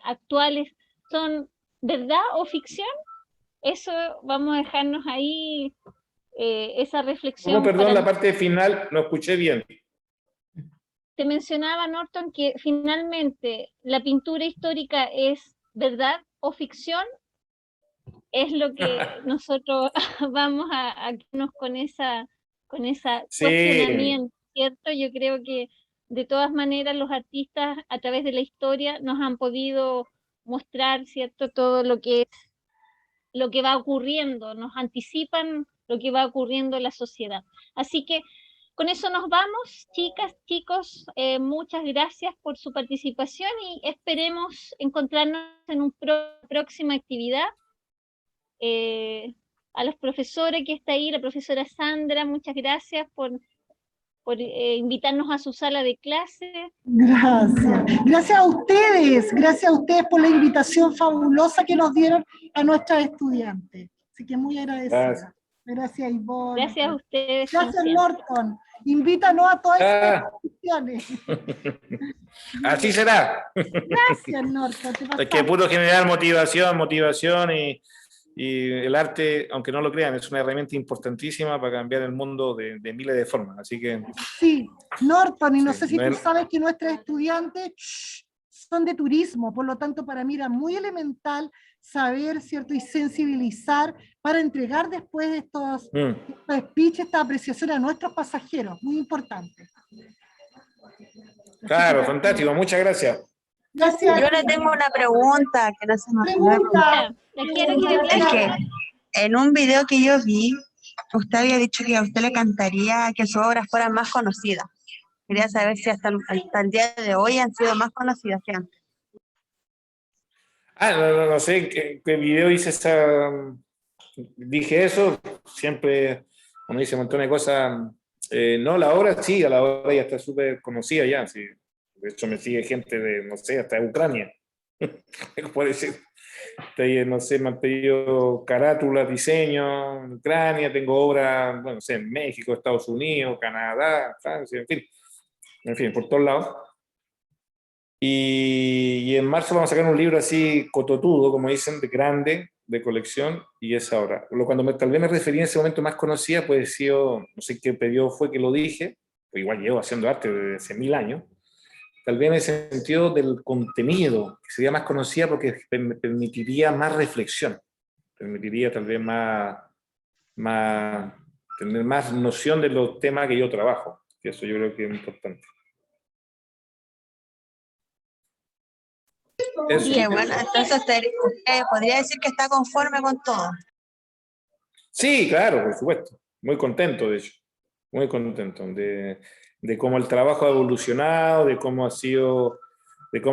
actuales, ¿son verdad o ficción? Eso vamos a dejarnos ahí, esa reflexión. ¿Cómo, perdón, la parte final? No escuché bien. Te mencionaba, Norton, que finalmente la pintura histórica es verdad o ficción. Es lo que nosotros vamos a quedarnos con esa Sí, cuestionamiento, ¿cierto? Yo creo que de todas maneras los artistas a través de la historia nos han podido mostrar, ¿cierto? Todo lo que va ocurriendo, nos anticipan lo que va ocurriendo en la sociedad. Así que con eso nos vamos, chicas, chicos, muchas gracias por su participación y esperemos encontrarnos en una próxima actividad. A los profesores que está ahí, la profesora Sandra, muchas gracias por invitarnos a su sala de clase. Gracias. Gracias a ustedes por la invitación fabulosa que nos dieron a nuestras estudiantes. Así que muy agradecida. Gracias, Ivonne. Gracias a ustedes. Gracias, Norton. Invítanos a todas estas instituciones. Así será. Gracias, Norton. Es que puro generar motivación y el arte, aunque no lo crean, es una herramienta importantísima para cambiar el mundo de miles de formas. Así que... Sí, Norton, y no sí, sé si tú sabes que nuestras estudiantes son de turismo, por lo tanto para mí era muy elemental saber, ¿cierto? Y sensibilizar para entregar después estos speeches, esta apreciación a nuestros pasajeros, muy importante. Claro, fantástico, muchas gracias. Gracias. Yo le tengo una pregunta que no se me Pregunta. Es que en un video que yo vi, usted había dicho que a usted le encantaría que sus obras fueran más conocidas. Quería saber si hasta el día de hoy han sido más conocidas que antes. No sé en qué video dije eso, siempre, como dice un montón de cosas, no, la obra sí, a la obra ya está súper conocida ya, sí. De hecho me sigue gente de, no sé, hasta de Ucrania, por decir, no sé, me han pedido carátulas, diseños en Ucrania, tengo obras, bueno, no sé, en México, Estados Unidos, Canadá, Francia, en fin, por todos lados. Y en marzo vamos a sacar un libro así cototudo, como dicen, de grande, de colección, y es ahora. Cuando tal vez me referí en ese momento más conocida, pues no sé qué periodo fue que lo dije, pues igual llevo haciendo arte desde hace 1000 años, tal vez en el sentido del contenido, que sería más conocida porque me permitiría más reflexión, permitiría tal vez tener más noción de los temas que yo trabajo, que eso yo creo que es importante. Qué bueno, entonces usted podría decir que está conforme con todo. Sí, claro, por supuesto. Muy contento, de hecho. Muy contento de cómo el trabajo ha evolucionado, de cómo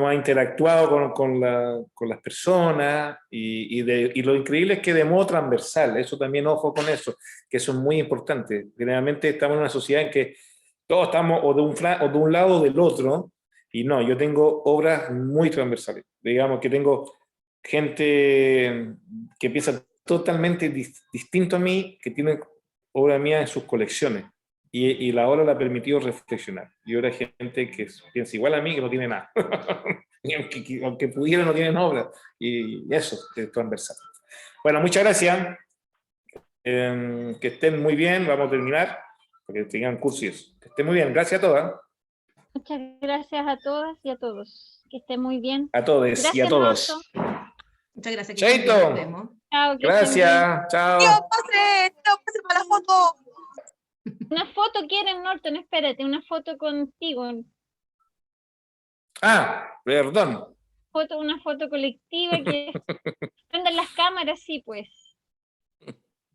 ha interactuado con las personas y lo increíble es que de modo transversal. Eso también, ojo con eso, que eso es muy importante. Generalmente estamos en una sociedad en que todos estamos o de un lado o del otro. Y no, yo tengo obras muy transversales. Digamos que tengo gente que piensa totalmente distinto a mí, que tiene obra mía en sus colecciones. Y la obra le ha permitido reflexionar. Y ahora hay gente que piensa igual a mí, que no tiene nada. aunque pudiera, no tienen obra. Y eso es transversal. Bueno, muchas gracias. Que estén muy bien. Vamos a terminar, porque tengan cursos. Que estén muy bien. Gracias a todas. Muchas gracias a todas y a todos. Que estén muy bien. A todos Gracias, y a todos. Norton. Muchas gracias. Chaito. Nos vemos. Chao, que estén bien. Gracias. Chao. ¡Tío, pase para la foto! Una foto quieren, Norton, espérate, una foto contigo. Perdón. Una foto colectiva que prendan las cámaras, sí, pues.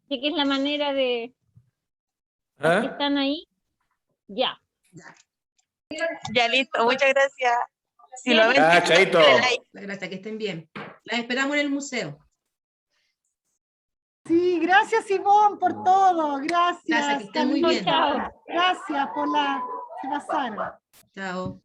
Y que es la manera de los que están ahí. Ya. Ya listo, muchas gracias. Si Ya, lo ven, chaito. denle like. Gracias, que estén bien. Las esperamos en el museo. Sí, gracias, Ivonne, por todo. Gracias. Gracias, que estén muy bien. Chao. Gracias por la... Se pasaron. Chao.